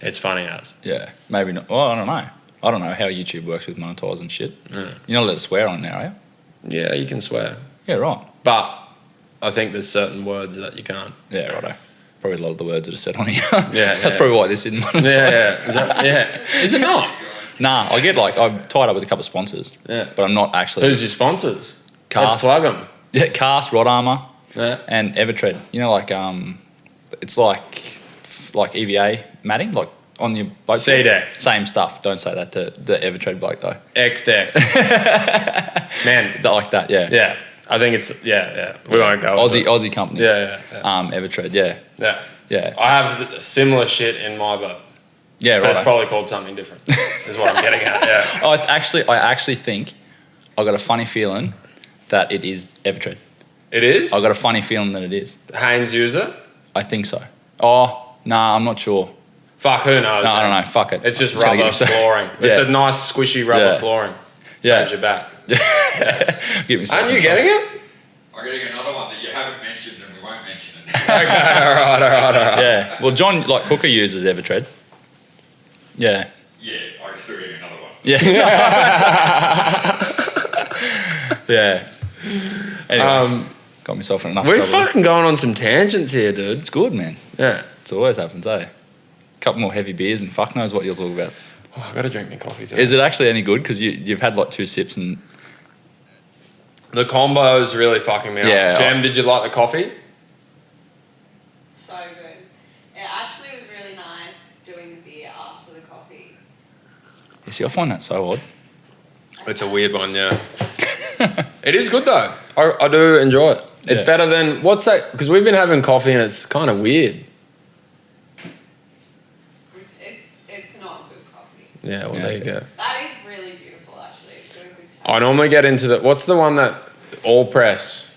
it's funny as.
Yeah, maybe not. Well, I don't know. I don't know how YouTube works with monetizing shit. Yeah. You're not allowed to swear on now, are you?
Yeah, you can swear.
Yeah, right.
But I think there's certain words that you can't.
Yeah, righto. Probably a lot of the words that are said on here.
Yeah,
That's probably why this isn't monetized.
Yeah. Is it not?
Nah, I get I'm tied up with a couple of sponsors.
Yeah.
But I'm not actually.
Who's your sponsors?
Cast.
Let's plug them.
Yeah, Cast, Rod Armour,
and
Evertread. You know, it's like EVA matting, like on your boat.
C-deck.
Same stuff. Don't say that to the Evertread bloke though.
X-deck. Man.
Like that, yeah.
Yeah. I think it's, we won't go.
Aussie company.
Yeah.
Evertread, yeah.
Yeah. I have similar shit in my boat.
Yeah, right.
But it's probably called something different, is what I'm getting at, yeah.
I actually think I got a funny feeling that it is Evertread.
It is?
I got a funny feeling that it is.
Haynes user?
I think so. Oh, nah, I'm not sure.
Fuck, who knows?
No, I don't know. Fuck it.
It's just rubber flooring. It's a nice squishy rubber flooring. Saves your back.
Give me
Aren't you getting it?
I'm getting another one that you haven't mentioned and we won't mention it.
Okay, all right.
Yeah. Well, John, Hooker uses Evertread. Yeah.
Yeah, I'm still getting another one.
Yeah. Yeah. Anyway, got myself in enough
We're
trouble.
fucking going on some tangents here, dude.
It's good, man.
Yeah.
It always happens, eh? A couple more heavy beers and fuck knows what you'll talk about.
Oh, I got to drink my coffee too.
Is it actually any good? Because you've had 2 sips and...
The combo's really fucking me up.
Yeah.
Jem, did you like the coffee?
So good. It actually was really nice doing the beer after the coffee.
You see, I find that so odd.
It's a weird one, yeah. It is good though. I do enjoy it. It's
Yeah.
better than, what's that? Because we've been having coffee and it's kind of weird.
It's not good coffee.
Yeah, well,
Yeah,
there you
okay.
go.
That is really beautiful, actually. It's got a good taste.
I normally get into what's the one that all press?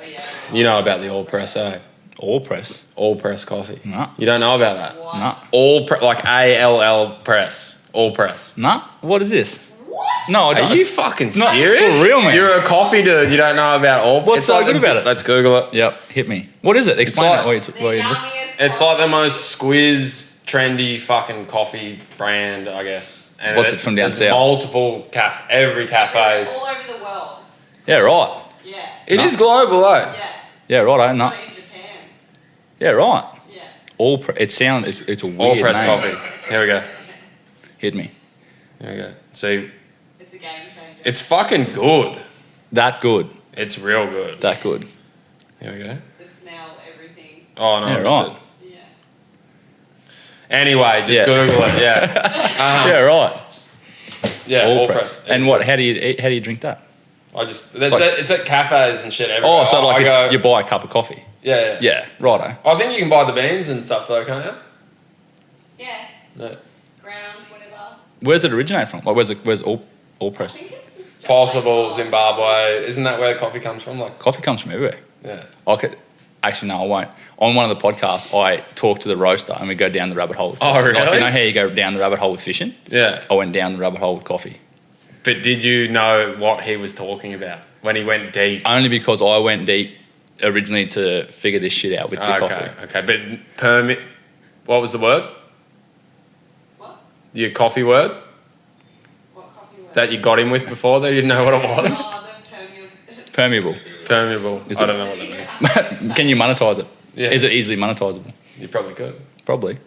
Yeah.
You know about the all press, eh?
All press.
All press coffee.
Nah.
You don't know about that?
What?
Nah.
Like ALL press. All press.
Nah. What is this?
What?
No, I
Are
don't.
you fucking
Not
serious?
for real, man.
You're a coffee dude. You don't know about all.
What's
it's
so
like
good about it?
Let's Google it.
Yep, hit me. What is it? Explain
like-
it. While you
The
while you-
yummiest
It's like the
coffee.
most squiz, trendy fucking coffee brand, I guess. And
What's it from down
there's
south?
Multiple every cafe's.
All over the world.
Yeah, right.
Yeah.
It
No.
is global, eh?
Yeah.
Yeah, right. I know.
Not in Japan.
Yeah, right.
Yeah.
All it sounds. It's a weird
All press
name.
coffee. Here we go.
Hit me.
Here we go. See,
It's a game changer.
it's fucking good.
That good.
It's real good.
That good.
Here we go.
The smell, everything.
Oh no.
Yeah,
I missed
right.
it.
Yeah.
Anyway, just
Yeah.
Google it. Yeah.
Yeah, right.
Yeah.
All press. And
It's
what?
good.
How do you drink that?
I just it's at cafes and shit everywhere.
Oh, so like
I
it's,
go,
you buy a cup of coffee.
yeah.
Yeah, righto.
I think you can buy the beans and stuff though, can't you?
Yeah.
No.
Ground, whatever.
Where's it originate from? Like, where's all
I
press?
think it's Australia.
Possible, Zimbabwe. Isn't that where coffee comes from? Like,
Coffee comes from everywhere.
yeah.
I could. Actually, no, I won't. On one of the podcasts, I talk to the roaster and we go down the rabbit hole. With
Oh,
coffee. Like,
really?
you know how you go down the rabbit hole with fishing?
Yeah.
I went down the rabbit hole with coffee.
But did you know what he was talking about when he went deep?
Only because I went deep originally to figure this shit out with the
Okay,
coffee.
okay. But permit, what was the word?
What?
Your coffee word
What coffee word?
that you got him with before that you didn't know what it was?
Oh, the permeable.
Permeable.
Permeable.
Is
I
it-
don't know what that means.
Can you monetize it?
Yeah.
Is it easily monetizable?
You probably could.
Probably.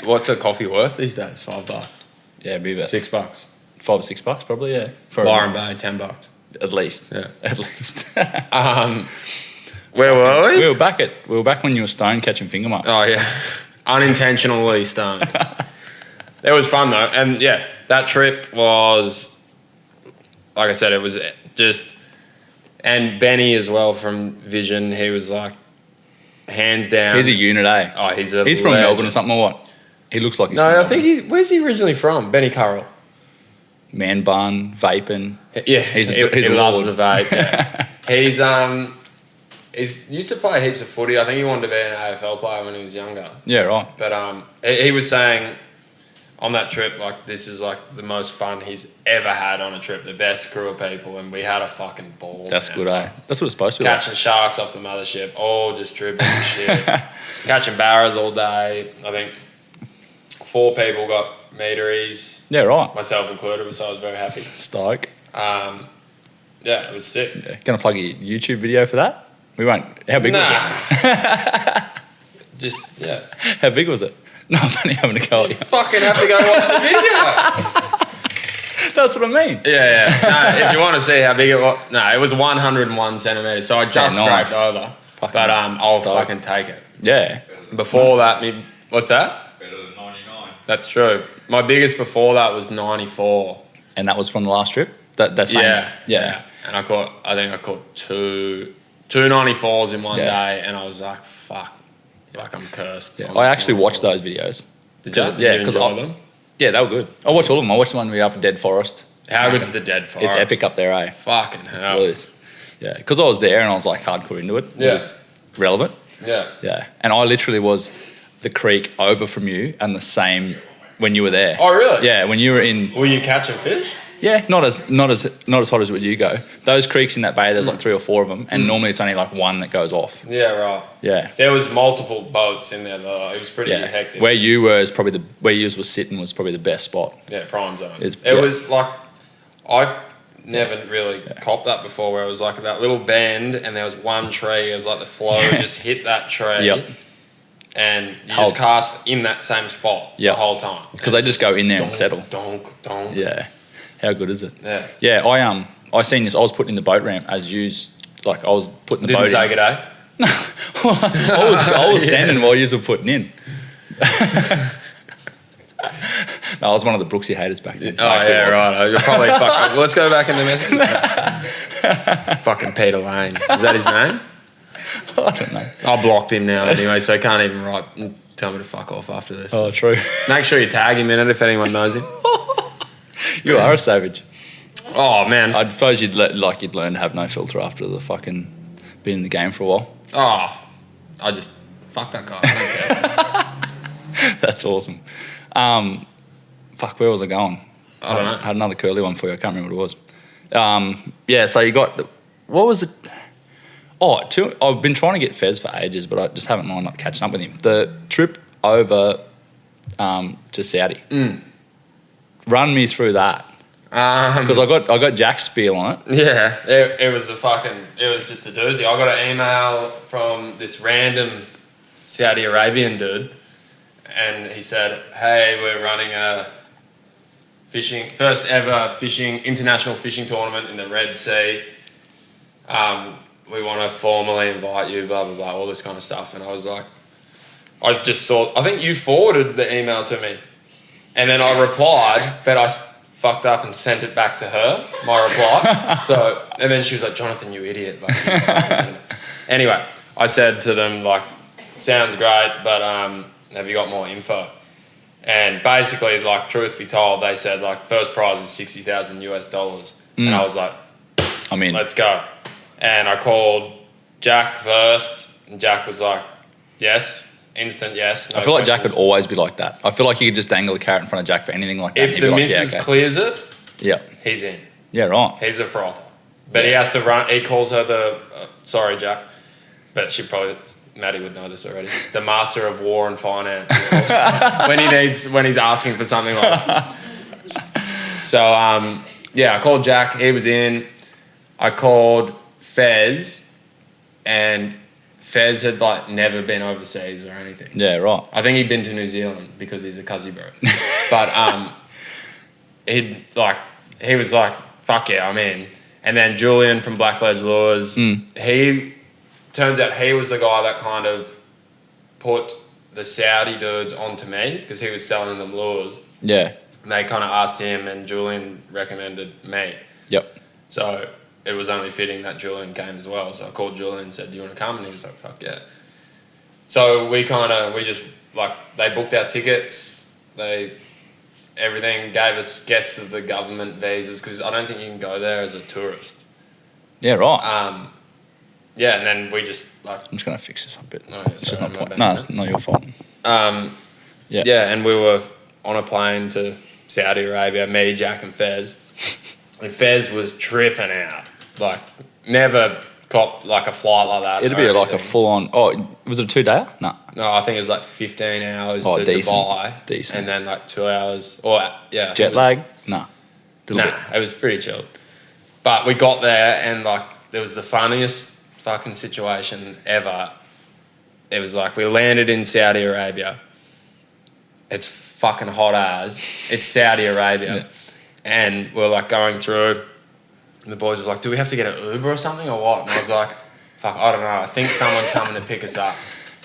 What's a coffee worth these days? $5.
Yeah, it'd be about
$6.
$5 or $6 probably. Yeah, for
Byron Bay, $10.
at least.
Yeah.
At least.
Where were we?
we were back when you were stone catching finger mark.
Oh yeah, unintentionally stoned. It was fun though, and yeah, that trip was, like I said, it was just, and Benny as well from Vision. He was like, hands down.
He's a unit, eh?
Oh, he's
From
legend.
Melbourne or something or what? He looks like he's from
No, I
Melbourne.
think he's. Where's he originally from? Benny Currell.
Man bun, vaping.
Yeah,
He's a-
he
he's a
loves
lord.
the vape. Yeah. He's used to play heaps of footy. I think he wanted to be an AFL player when he was younger.
Yeah, right.
But he was saying on that trip, like, this is like the most fun he's ever had on a trip. The best crew of people, and we had a fucking ball.
That's
man.
good, eh? That's what it's supposed to be like.
Catching sharks off the mothership, all just dribbling and shit. Catching barras all day. I think 4 people got meteries,
Yeah, right.
myself included, so I was very happy.
Stoke.
Yeah, it was sick.
Yeah. Gonna plug your YouTube video for that? We won't. How big was it?
Just, yeah.
How big was it? No, I was only having a go at you.
Fucking have to go watch the video.
That's what I mean.
Yeah. No, if you want to see how big it was, no, it was 101 centimeters. So I just
Yeah, nice.
scraped over.
Fucking
But I'll
stoked.
fucking take it.
Yeah.
Before that, what's that?
Better than 99.
That's true. My biggest before that was 94.
And that was from the last trip? That same
Yeah. And I think I caught two 94s in one
Yeah.
day, and I was like, fuck, like I'm cursed.
Yeah.
on
I
this
actually
94.
watched those videos.
Did you?
Yeah,
Did you
because
enjoy them?
Yeah, they were good. I watched all of them. I watched the one we were up at Dead Forest.
How good's the Dead Forest?
It's epic up there, eh?
Fucking
It's
hell.
loose. Yeah, because I was there and I was like hardcore into it. It
Yeah.
was relevant.
Yeah.
Yeah, and I literally was the creek over from you and the same when you were there.
Oh, really?
Yeah, when you were in.
Were you catching fish?
Yeah, not as hot as where you go. Those creeks in that bay, there's like 3 or 4 of them, and normally it's only like one that goes off.
Yeah, right.
Yeah.
There was multiple boats in there though. It was pretty
Yeah,
hectic.
where you were is probably where yours was sitting was probably the best spot.
Yeah, prime zone.
It's-
It
yeah.
was like, I never really copped that before, where it was like that little bend and there was one tree. It was like the flow just hit that tree.
Yep.
And you
Hold.
just cast in that same spot
Yep.
the whole time.
Because they just go in there and
donk,
settle.
Donk, donk.
Yeah. How good is it?
Yeah.
Yeah, I seen this. I was putting in the boat ramp as used. Like I was putting the boat
Didn't say
in.
g'day.
I was sending while you were putting in. No, I was one of the Brooksy haters back then.
Oh, yeah, right. You're probably fucking... Let's go back in the message. Fucking Peter Lane. Is that his name?
I don't know.
I blocked him now anyway, so he can't even write and tell me to fuck off after this.
Oh, true.
Make sure you tag him in it if anyone knows him.
You are a savage.
Oh, man.
I suppose you'd learn to have no filter after the fucking been in the game for a while.
Oh, I just... Fuck that guy. I don't care.
That's awesome. Fuck, where was I going?
I don't know.
I had another curly one for you. I can't remember what it was. Yeah, so you got... What was it? Oh, I've been trying to get Fez for ages, but I just haven't lined up catching up with him. The trip over to Saudi. Run me through that. Because I got Jack's spiel on it.
Yeah, it was just a doozy. I got an email from this random Saudi Arabian dude, and he said, "Hey, we're running a first ever international fishing tournament in the Red Sea. We want to formally invite you, blah blah blah, all this kind of stuff." And I was like, I think you forwarded the email to me, and then I replied, but I fucked up and sent it back to her, my reply. So, and then she was like, "Jonathan, you idiot." Anyway, I said to them, like, "Sounds great, but have you got more info?" And basically, like, truth be told, they said, like, first prize is $60,000 And I was like,
I'm in.
let's go. And I called Jack first, and Jack was like, yes. Instant yes. No
I feel like Jack would
questions.
always be like that. I feel like you could just dangle a carrot in front of Jack for anything like that.
If the missus clears it,
yeah,
he's in.
Yeah, right.
He's a frother. But he has to run, he calls her the, sorry Jack, but Maddie would know this already, the master of war and finance. when he's asking for something like that. So, yeah, I called Jack, he was in. I called Fez, and Fez had like never been overseas or anything.
Yeah, right.
I think he'd been to New Zealand because he's a cuzzy bro. But he was like, fuck yeah, I'm in. And then Julian from Blackledge Lures, he turns out he was the guy that kind of put the Saudi dudes onto me because he was selling them lures.
Yeah.
And they kind of asked him, and Julian recommended me.
Yep.
So it was only fitting that Julian came as well. So I called Julian and said, "Do you want to come?" And he was like, "Fuck yeah." So we just like, they booked our tickets. Everything, gave us guests of the government visas because I don't think you can go there as a tourist.
Yeah, right.
Yeah, and then we just like...
I'm just going to fix this up a bit.
Oh, yeah,
it's just
sorry,
not
my
point.
bad.
No, it's not your fault.
Yeah, and we were on a plane to Saudi Arabia, me, Jack and Fez. And Fez was tripping out. Like, never copped like a flight like that.
It'd be like a full-on... Oh, was it a 2-dayer? No.
No, I think it was like 15 hours to
decent.
Dubai.
Decent.
And then like 2 hours. Or, yeah.
Jet lag? No.
Nah, it was pretty chilled. But we got there and like, it was the funniest fucking situation ever. It was like, we landed in Saudi Arabia. It's fucking hot as. It's Saudi Arabia.
Yeah.
And we're like going through, and the boys was like, "Do we have to get an Uber or something or what?" And I was like, "Fuck, I don't know. I think someone's coming to pick us up."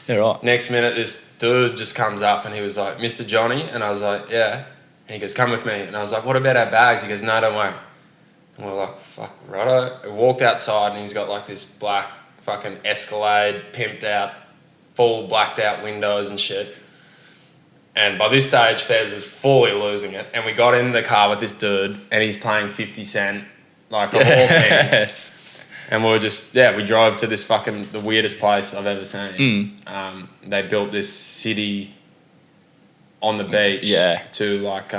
Yeah, right.
Next minute, this dude just comes up and he was like, "Mr. Jonny?" And I was like, "Yeah." And he goes, "Come with me." And I was like, "What about our bags?" He goes, "No, don't worry." And we're like, "Fuck, righto." We walked outside and he's got like this black fucking Escalade, pimped out, full blacked out windows and shit. And by this stage, Fez was fully losing it. And we got in the car with this dude and he's playing 50 Cent, like of all things.
Yes.
And we were just, we drove to this fucking, the weirdest place I've ever seen. They built this city on the beach to like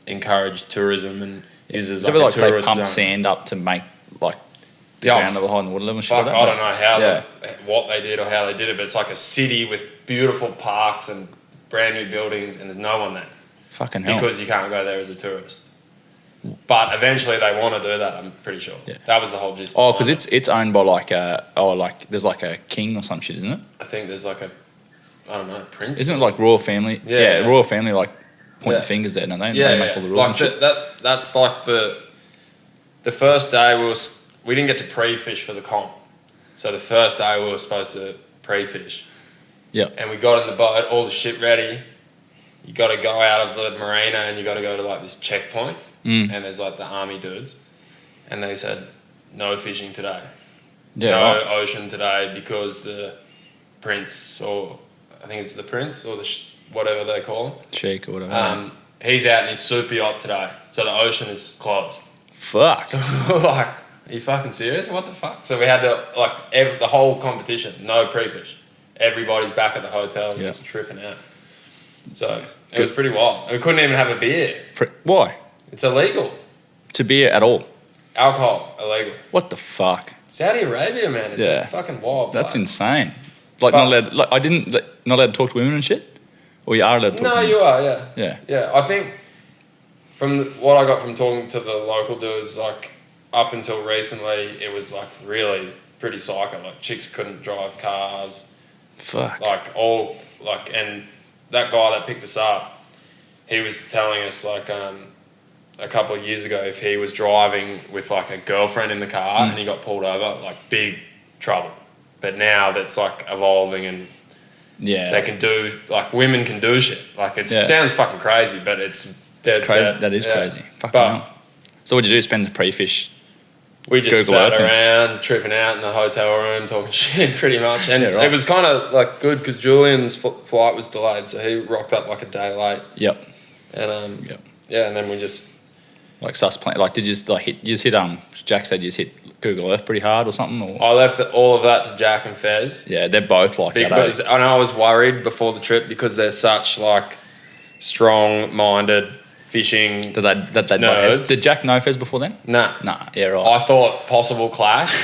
encourage tourism and uses like a
like
tourist
they pump
zone.
sand up to make like the ground level high in the water level and shit
Fuck,
like
I
that.
don't know what they did or how they did it, but it's like a city with beautiful parks and brand new buildings and there's no one there.
Fucking hell.
Because you can't go there as a tourist. But eventually they want to do that, I'm pretty sure.
Yeah.
That was the whole gist.
Oh, because it's owned by like there's like a king or some shit, isn't it?
I think there's like a, I don't know, prince?
Isn't it like royal family?
Yeah.
Royal family like point your fingers there, don't they?
Yeah,
They make all the rules
like
and shit.
that's like the first day we didn't get to pre-fish for the comp. So the first day we were supposed to pre-fish.
Yeah.
And we got in the boat, all the shit ready. You got to go out of the marina and you got to go to like this checkpoint. And there's like the army dudes. And they said, no fishing today.
Yeah,
no
right.
ocean today because the prince, or I think it's the prince or whatever they call him.
Cheek or whatever.
He's out in his super yacht today. So the ocean is closed.
Fuck.
So we were like, are you fucking serious? What the fuck? So we had to, like, the whole competition, no pre-fish. Everybody's back at the hotel, just tripping out. So it was pretty wild. We couldn't even have a beer.
Why?
It's illegal.
To beer at all?
Alcohol, illegal.
What the fuck?
Saudi Arabia, man. It's a fucking wild
That's
place.
insane. Like, not allowed, like, not allowed to talk to women and shit? Or you are allowed to talk to women?
No, you are, yeah.
Yeah.
Yeah, I think from what I got from talking to the local dudes, like, up until recently, it was, like, really pretty psycho. Like, chicks couldn't drive cars.
Fuck.
Like, and that guy that picked us up, he was telling us, like, a couple of years ago, if he was driving with, like, a girlfriend in the car and he got pulled over, like, big trouble. But now that's, like, evolving and they can do, like, women can do shit. Like, it sounds fucking crazy, but it's dead
crazy.
set.
That is crazy. Fucking
but
hell. So what'd you do? Spend the pre-fish?
We just
Google
sat
Earth
around, tripping out in the hotel room, talking shit pretty much. And it was kind of, like, good because Julian's flight was delayed, so he rocked up, like, a day late.
Yep.
And, yeah, and then we just...
Like, sus plan. Like, did you just, like, Jack said you just hit Google Earth pretty hard or something? Or?
I left all of that to Jack and Fez.
Yeah, they're both like
because
that.
I know I was worried before the trip because they're such, like, strong-minded fishing nerds.
Did Jack know Fez before then?
Nah.
Yeah, right.
I thought possible clash,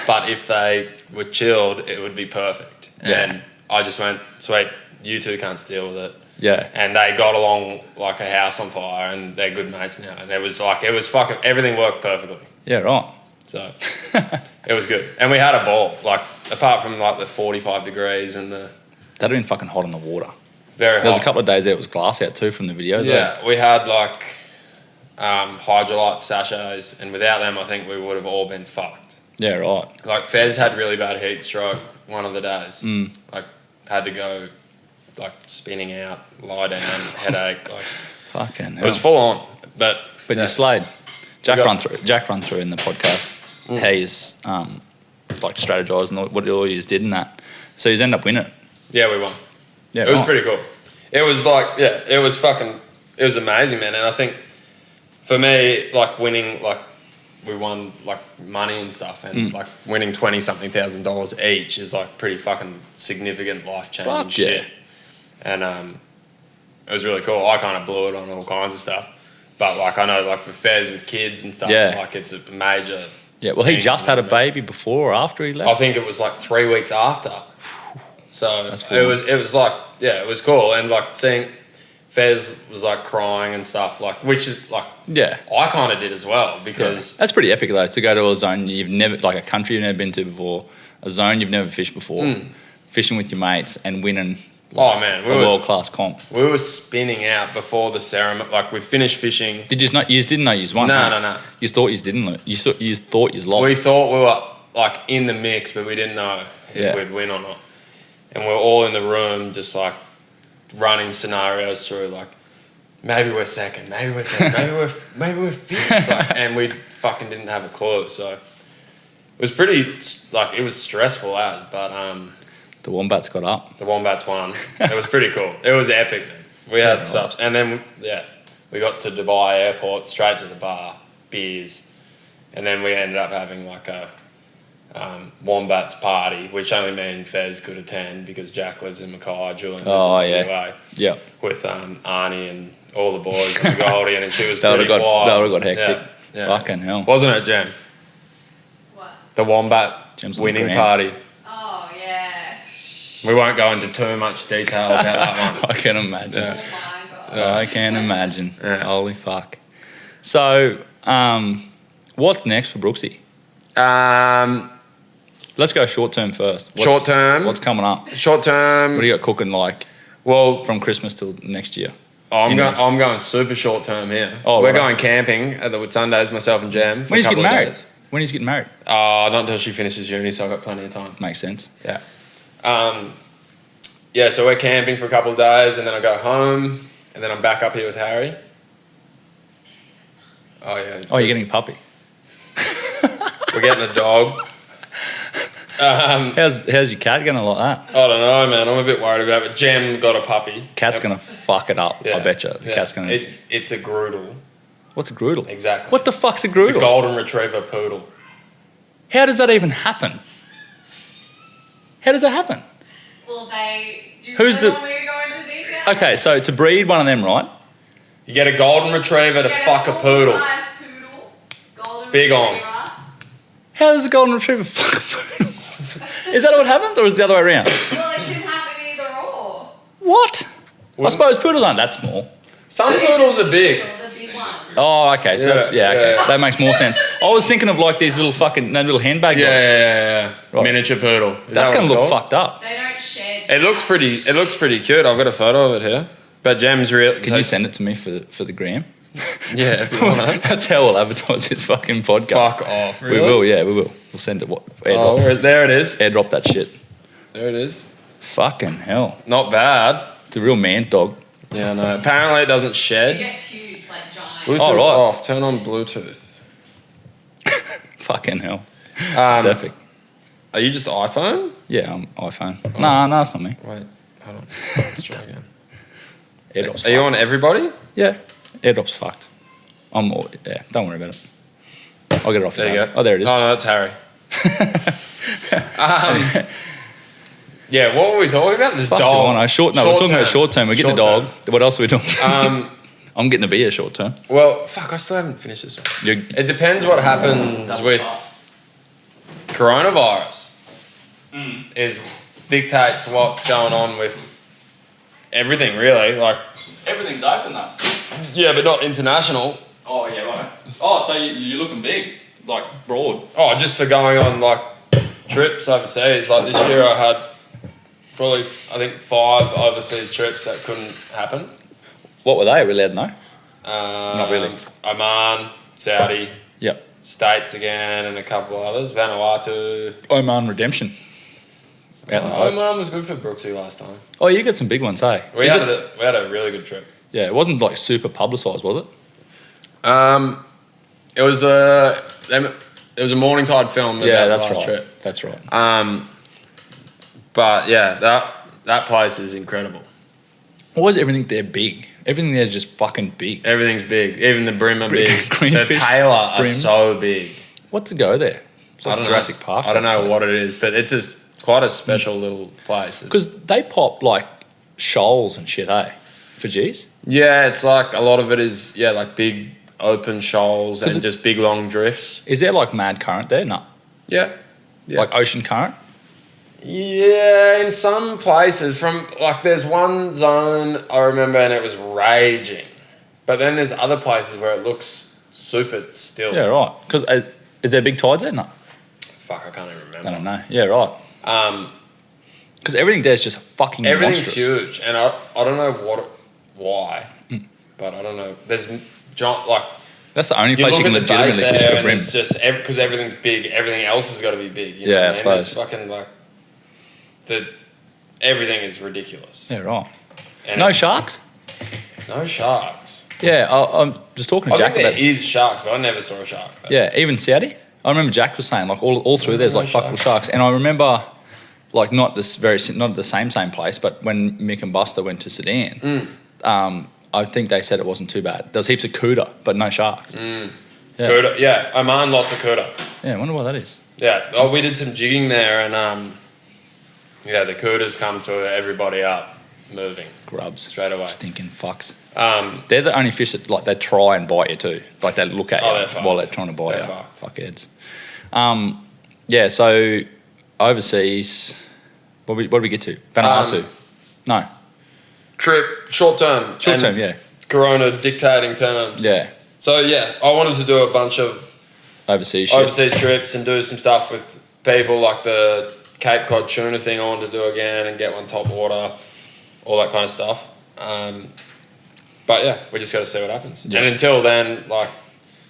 but if they were chilled, it would be perfect.
Yeah.
And I just went, sweet, you two can't deal with it.
Yeah.
And they got along like a house on fire, and they're good mates now. And it was fucking, everything worked perfectly.
Yeah, right.
So it was good. And we had a ball, like, apart from, like, the 45 degrees and the...
That'd have been fucking hot in the water.
Very hot.
There was a couple of days there, it was glass out too from the videos.
Yeah, we had, like, hydrolyte sachets, and without them, I think we would have all been fucked.
Yeah, right.
Like, Fez had really bad heat stroke one of the days. Like, had to go, like, spinning out, lie down, headache. Like,
fucking hell.
it was full on, but
you slayed. Jack run through in the podcast how he's like strategised and what all you did in that. So he's ended up winning it.
Yeah, we won.
Yeah,
it was pretty cool. It was like, it was amazing, man. And I think for me, like, winning, like, we won, like, money and stuff, and like winning $20,000 each is, like, pretty fucking significant life-changing shit. And it was really cool. I kind of blew it on all kinds of stuff. But, like, I know, like, for Fez with kids and stuff, like, it's a major...
Yeah, well, he just had a baby before or after he left?
I think it was, like, 3 weeks after. So it was like, it was cool. And, like, seeing Fez was, like, crying and stuff, like, which is, like...
Yeah.
I kind of did as well, because...
Yeah. That's pretty epic, though, to go to a zone you've never... Like, a country you've never been to before, a zone you've never fished before, fishing with your mates and winning...
Oh, man.
A world-class comp.
We were spinning out before the ceremony. Like, we'd finished fishing.
Did you not? You didn't know you won?
No.
You thought you didn't lose. You thought you lost.
We thought we were, like, in the mix, but we didn't know if we'd win or not. And we were all in the room just, like, running scenarios through, like, maybe we're second, maybe we're third, maybe we're fifth. Like, and we fucking didn't have a clue. So it was pretty, like, it was stressful as, but...
The Wombats got up.
The Wombats won. It was pretty cool. It was epic, man. We had such... And then, we got to Dubai airport, straight to the bar, beers. And then we ended up having, like, a Wombats party, which only me and Fez could attend because Jack lives in Mackay, Julian lives in WA.
Yeah.
With Arnie and all the boys and Goldie, and she was pretty wild.
That would have got hectic.
Yeah.
Fucking hell.
Wasn't it, Jem?
What?
The Wombat
Gem's on
winning
the ground.
party.
Oh, yeah.
We won't go into too much detail about that one.
I can imagine.
Oh, my God.
I can imagine.
Yeah.
Holy fuck. So, what's next for Brooksy? Let's go short term first.
Short term.
What's coming up?
Short term.
What do you got cooking, like,
Well,
from Christmas till next year?
I'm going super short term here.
Oh,
we're
right.
going camping at the Whitsundays, myself and Jam.
When he's getting married? When he's getting married?
Not until she finishes uni, so I've got plenty of time.
Makes sense.
Yeah. Yeah, so we're camping for a couple of days, and then I go home, and then I'm back up here with Harry. Oh, yeah.
Oh, you're getting a puppy.
We're getting a dog.
How's your cat gonna like that?
I don't know, man. I'm a bit worried about it. But Jem got a puppy.
Cat's gonna fuck it up.
Yeah.
I bet you. The cat's gonna.
It's a groodle.
What's a groodle?
Exactly.
What the fuck's a
It's
groodle?
a golden retriever poodle.
How does that even happen? How does that happen?
Well, do you
Who's
really
the-
want me to go into detail?
Okay, so to breed one of them, right?
You get a golden retriever to fuck a poodle.
Full-size poodle, golden
Big on.
retriever.
How does a golden retriever fuck a poodle? Is that what happens, or is it the other way around?
Well, it can happen either or.
What? I suppose poodles aren't that small.
Some poodles are big.
The big one.
Oh, okay. So that's
Yeah,
okay.
yeah.
That makes more sense. I was thinking of like these little fucking little handbag dogs.
Yeah.
Right.
Miniature poodle. Is
That's
that
gonna
what
look
it's called?
fucked up.
They don't shed.
It looks pretty cute. I've got a photo of it here. But Jem's real.
Can you send it to me for the gram?
Yeah, if you want to.
That's how we'll advertise this fucking podcast.
Fuck off.
We
Really?
will, yeah, we will. We'll send it. Airdrop,
There it is.
airdrop that shit.
There it is.
Fucking hell.
Not bad.
It's a real man's dog.
Yeah, no. Apparently it doesn't
It
shed.
gets huge, like giant.
Bluetooth
Oh, right.
off. Turn on Bluetooth.
Fucking hell. It's epic.
Are you just iPhone?
Yeah, I'm iPhone. Nah, it's not me.
Wait, hold on. Let's try again.
Airdrop's
Are you
fucked.
on everybody?
Yeah. Airdrop's fucked. Yeah, don't worry about it. I'll get it off
There you
your
go.
Oh, there it is.
Oh, no, that's Harry. Yeah, what were we talking about? The
Fuck
dog.
you, I know. We're talking about short term. We're getting a
Short
dog. What else are we doing? I'm getting a beer short term.
Well, fuck, I still haven't finished this one.
You're,
It depends what happens with coronavirus. Is dictates what's going on with everything, really. Like,
everything's open though.
yeah, but not international.
Oh yeah, right. Oh, so you're looking big, like broad.
Oh, just for going on like trips overseas. Like this year, I had probably I think 5 overseas trips that couldn't happen.
What were they? Are we allowed to know?
Not
really.
Oman, Saudi,
Yep.
States again, and a couple others. Vanuatu.
Oman Redemption. Out in the boat.
Oman was good for Brooksy last time.
Oh, you got some big ones, hey?
We had a really good trip.
Yeah, it wasn't like super publicised, was it?
It was a Morningtide film.
Yeah,
about
that's
the last
right.
Trip.
That's right.
But yeah, that place is incredible.
Why was everything there big? Everything there is just fucking big.
Everything's big. Even the brim are big. The
Greenfish
tailor are
brim.
so big.
What to go there? It's like
I don't
Jurassic
know.
Park.
I don't know
place.
what it is, but it's just quite a special little place.
Because they pop like shoals and shit, hey? For G's?
Yeah, it's like a lot of it is like big open shoals and
it-
just big long drifts.
Is there like mad current there? No.
Yeah. Yeah.
Like ocean current?
Yeah, in some places from like there's one zone I remember and it was raging. But then there's other places where it looks super still.
Yeah, right. Because is there big tides there? No.
Fuck, I can't even remember.
I don't know. Yeah, right. Because everything there's just fucking
Everything's
monstrous.
huge, and I don't know why, but I don't know. There's like
That's the only
you
place
look
you can
at the
legitimately
bait
fish
there
for
and
brim.
it's just because everything's big. Everything else has got to be big. You know
Yeah, I
what mean? It's
suppose.
fucking like everything is ridiculous.
Yeah, right.
And
No
it's-
sharks?
No sharks.
Yeah, I'm just talking to
I
Jack
think there
about
is sharks, but I never saw a shark. Though.
Yeah, even Saudi. I remember Jack was saying like all through there's like
No
fuckful sharks, and I remember like not at the same place, but when Mick and Buster went to Sudan, I think they said it wasn't too bad. There was heaps of cuda, but no sharks. Yeah.
Cuda, yeah, Oman, lots of cuda.
Yeah, I wonder why that is.
Yeah, we did some jigging there, and the cudas come to everybody up moving
Grubs.
straight away.
Stinking fucks.
Um,
They're the only fish that like they try and bite you too. Like they look at
Oh,
you
they're fucked.
while they're trying to bite
They're
you.
fucked.
Fuckheads. Yeah, so overseas, what did we get to? Vanuatu. No.
trip, short term.
Short
and
term, yeah.
Corona dictating terms.
Yeah.
So yeah, I wanted to do a bunch of
Overseas shit.
overseas trips and do some stuff with people like the Cape Cod tuna thing I wanted to do again and get one top water, all that kind of stuff. But yeah, we just got to see what happens.
Yeah.
And until then, like,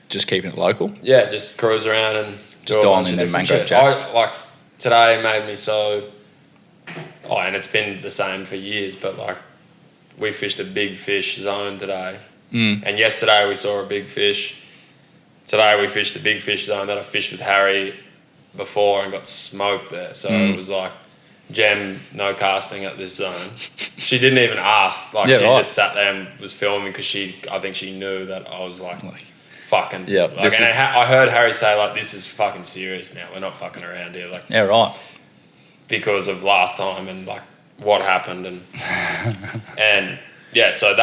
Just keeping it local.
yeah, just cruise around and do
Just
a
dialing
bunch
in
of
them
different
mango
shit.
jacks.
Like today made me so. Oh, and it's been the same for years, but like we fished a big fish zone today, and yesterday we saw a big fish. Today we fished the big fish zone that I fished with Harry before and got smoked there. So it was like, Gem, no casting at this zone. She didn't even ask. Like,
Yeah,
she
right.
just sat there and was filming because I think she knew that I was like fucking.
Yeah,
Like, and I heard Harry say, like, this is fucking serious now. We're not fucking around here. Like,
Yeah, right.
because of last time and like what happened and and yeah, so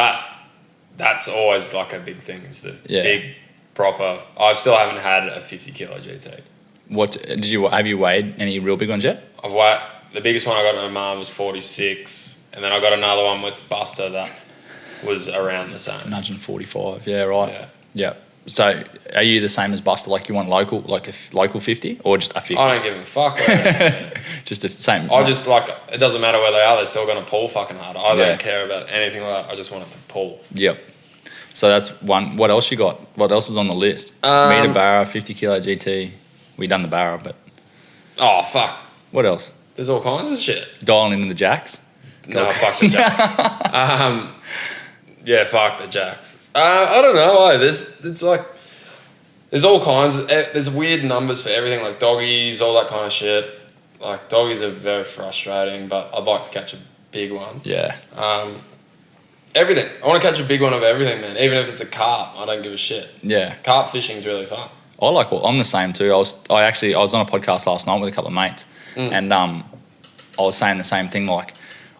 that's always like a big thing. Is the big proper. I still haven't had a 50 kilo GT.
What have you weighed any real big ones yet?
I've weighed, the biggest one I got at my mum was 46, and then I got another one with Buster that was around the same.
145. Yeah, right.
Yeah.
Yeah. So, are you the same as Buster? Like, you want local, like a local 50, or just a 50?
I don't give a fuck. What it is.
Just the same.
I just like, it doesn't matter where they are. They're still going to pull fucking hard. I
Yeah.
don't care about anything like that. I just want it to pull.
Yep. So that's one. What else you got? What else is on the list? Meter barra, 50 kilo GT. We done the barra, but
Oh fuck.
what else?
There's all kinds of shit.
Dialing into the jacks.
No, fuck the jacks. Yeah, fuck the jacks. I don't know. There's all kinds. There's weird numbers for everything, like doggies, all that kind of shit. Like doggies are very frustrating, but I'd like to catch a big one.
Yeah.
Everything. I want to catch a big one of everything, man. Even if it's a carp, I don't give a shit.
Yeah.
Carp fishing's really fun.
I'm the same too. I was on a podcast last night with a couple of mates, and I was saying the same thing. Like,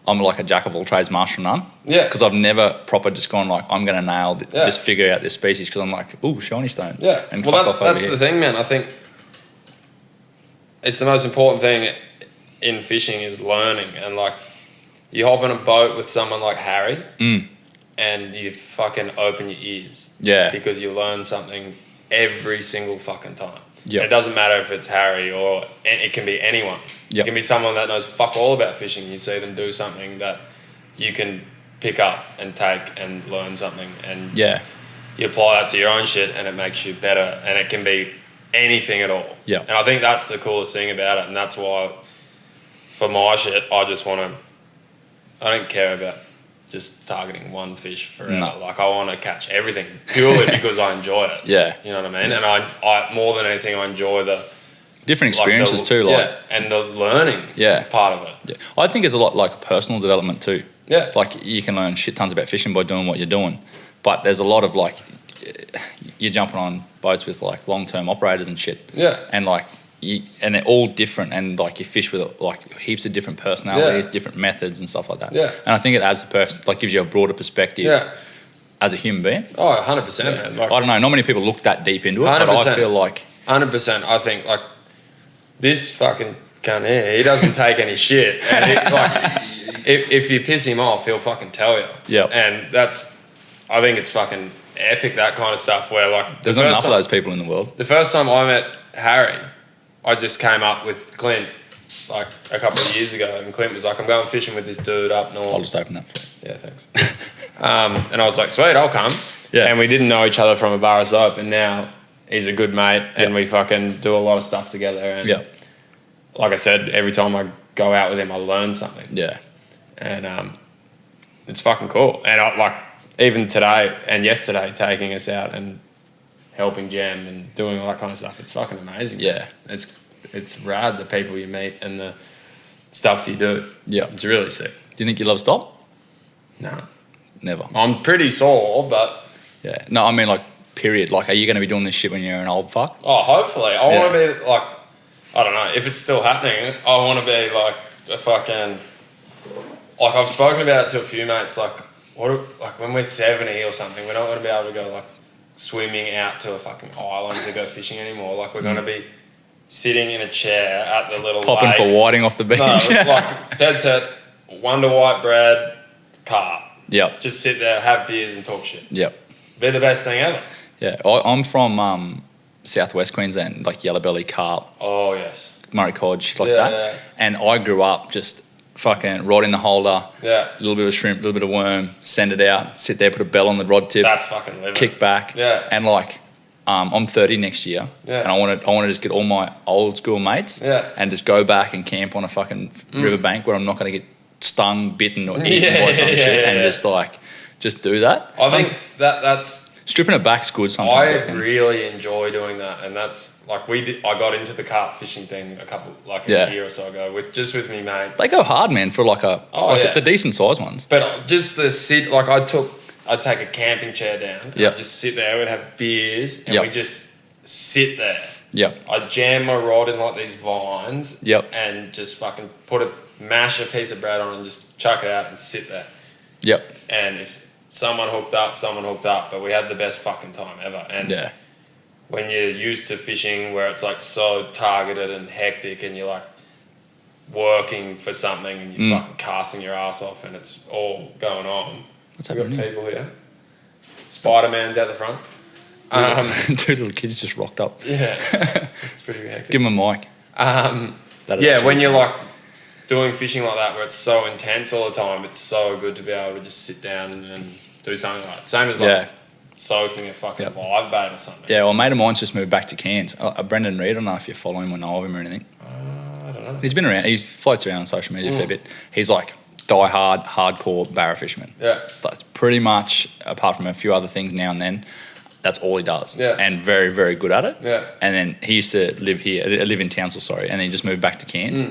I'm like a jack of all trades, master of none.
Yeah.
Because I've never proper just gone like, I'm gonna nail just figure out this species, because I'm like, ooh, shiny stone.
Yeah.
And
Well,
fuck off
that's
over
the
here.
thing, man. I think it's the most important thing in fishing is learning. And like, you hop in a boat with someone like Harry, and you fucking open your ears.
Yeah.
Because you learn something every single fucking time.
Yep.
It doesn't matter if it's Harry or it can be anyone.
Yep.
It can be someone that knows fuck all about fishing. You see them do something that you can pick up and take and learn something, and
Yeah.
you apply that to your own shit and it makes you better, and it can be anything at all.
Yeah.
And I think that's the coolest thing about it, and that's why for my shit I don't care about just targeting one fish forever.
No.
Like, I want to catch everything purely because I enjoy it.
Yeah.
You know what I mean? And I more than anything, I enjoy the
Different experiences too. Like,
and the learning part of it.
Yeah. I think it's a lot like personal development too.
Yeah.
Like, you can learn shit tons about fishing by doing what you're doing, but there's a lot of like, you're jumping on boats with like long-term operators and shit.
Yeah.
And like, and they're all different, and like you fish with like heaps of different personalities, different methods and stuff like that.
Yeah.
And I think it adds gives you a broader perspective as a human being.
Oh, 100%, man. Like,
I don't know, not many people look that deep into it, but
100%.
I feel like
100%. I think like this fucking cunt here, he doesn't take any shit. And if you piss him off, he'll fucking tell you.
Yeah.
And I think it's fucking epic, that kind of stuff, where like
there's not enough of those people in the world.
The first time I met Harry, I just came up with Clint like a couple of years ago, and Clint was like, I'm going fishing with this dude up north.
I'll just open that for you.
Yeah, thanks. And I was like, sweet, I'll come.
Yeah.
And we didn't know each other from a bar of soap, and now he's a good mate, and we fucking do a lot of stuff together. And like I said, every time I go out with him, I learn something.
Yeah.
And it's fucking cool. And I, like, even today and yesterday, taking us out and helping Jam and doing all that kind of stuff, it's fucking amazing.
Yeah.
It's rad, the people you meet and the stuff you do.
Yeah.
It's really sick.
Do you think you'll ever stop?
No.
Never.
I'm pretty sore, but...
Yeah. No, I mean, like, period. Like, are you going to be doing this shit when you're an old fuck?
Oh, hopefully. I want to be, like... I don't know. If it's still happening, I want to be, like, a fucking... Like, I've spoken about it to a few mates, like, when we're 70 or something, we're not going to be able to go, like, swimming out to a fucking island to go fishing anymore. Like, we're going to be sitting in a chair at the little
Popping
lake.
for whiting off the beach.
No, like, dead set, Wonder White bread, carp.
Yep.
Just sit there, have beers and talk shit.
Yep.
Be the best thing ever.
Yeah. I'm from southwest Queensland, like yellow belly carp,
Oh, yes.
Murray cod, shit like that.
Yeah.
And I grew up just fucking rod in the holder,
Yeah.
a little bit of shrimp, a little bit of worm, send it out, sit there, put a bell on the rod tip,
That's fucking living.
kick back.
Yeah.
And like, I'm 30 next year,
Yeah.
and I want to just get all my old school mates,
Yeah.
and just go back and camp on a fucking riverbank where I'm not going to get stung, bitten, or eaten by some shit, and just do that.
I think that's.
Stripping it back's good sometimes.
I really enjoy doing that, and that's like I got into the carp fishing thing a year or so ago with me mates.
They go hard, man, for the decent size ones.
But just the sit, like I'd take a camping chair down, and I'd just sit there, we'd have beers, and we just sit there.
Yep.
I'd jam my rod in like these vines, and just fucking mash a piece of bread on and just chuck it out and sit there.
Yep.
And if someone hooked up, but we had the best fucking time ever. And when you're used to fishing where it's like so targeted and hectic and you're like working for something and you're fucking casting your ass off and it's all going on.
What's
We've got
happening?
people here. Spider-Man's out the front.
Two little kids just rocked up.
Yeah. It's pretty hectic.
Give them a mic.
When you're like doing fishing like that where it's so intense all the time, it's so good to be able to just sit down and do something like that. Same as like soaking a fucking live bait or something.
Yeah, well, a mate of mine's just moved back to Cairns. Brendan Reid, I don't know if you follow him or know of him or anything.
I don't know.
He's been around. He floats around on social media a fair bit. He's like die-hard, hardcore barra fisherman.
Yeah.
That's pretty much, apart from a few other things now and then, that's all he does.
Yeah.
And very, very good at it.
Yeah.
And then he used to live in Townsville, and then he just moved back to Cairns.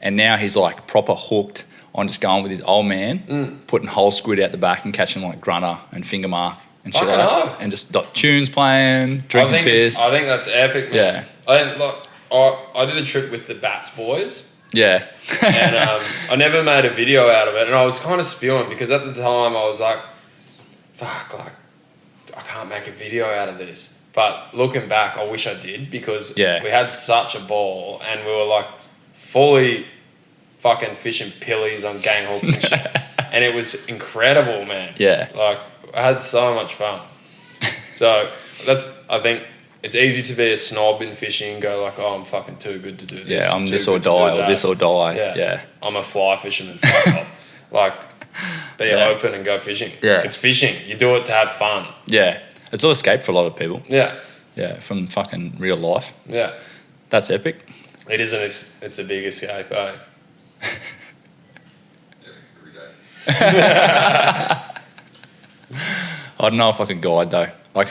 And now he's like proper hooked on just going with his old man, putting whole squid out the back and catching like grunter and finger mark and shit like that. And just got tunes playing, drinking piss.
I think that's epic, man.
Yeah.
I did a trip with the Bats boys.
Yeah.
And I never made a video out of it. And I was kind of spewing because at the time I was like, fuck, like, I can't make a video out of this. But looking back, I wish I did because we had such a ball and we were like fully fucking fishing pillies on gang hooks and shit. And it was incredible, man.
Yeah.
Like, I had so much fun. So I think it's easy to be a snob in fishing and go like, oh, I'm fucking too good to do this.
Yeah, I'm this or die or this or die. Yeah.
I'm a fly fisherman. Fuck off. Like, be open and go fishing.
Yeah.
It's fishing. You do it to have fun.
Yeah. It's an escape for a lot of people.
Yeah.
Yeah, from fucking real life.
Yeah.
That's epic.
It is it's a big escape, eh?
Every day.
I don't know if I could guide though. I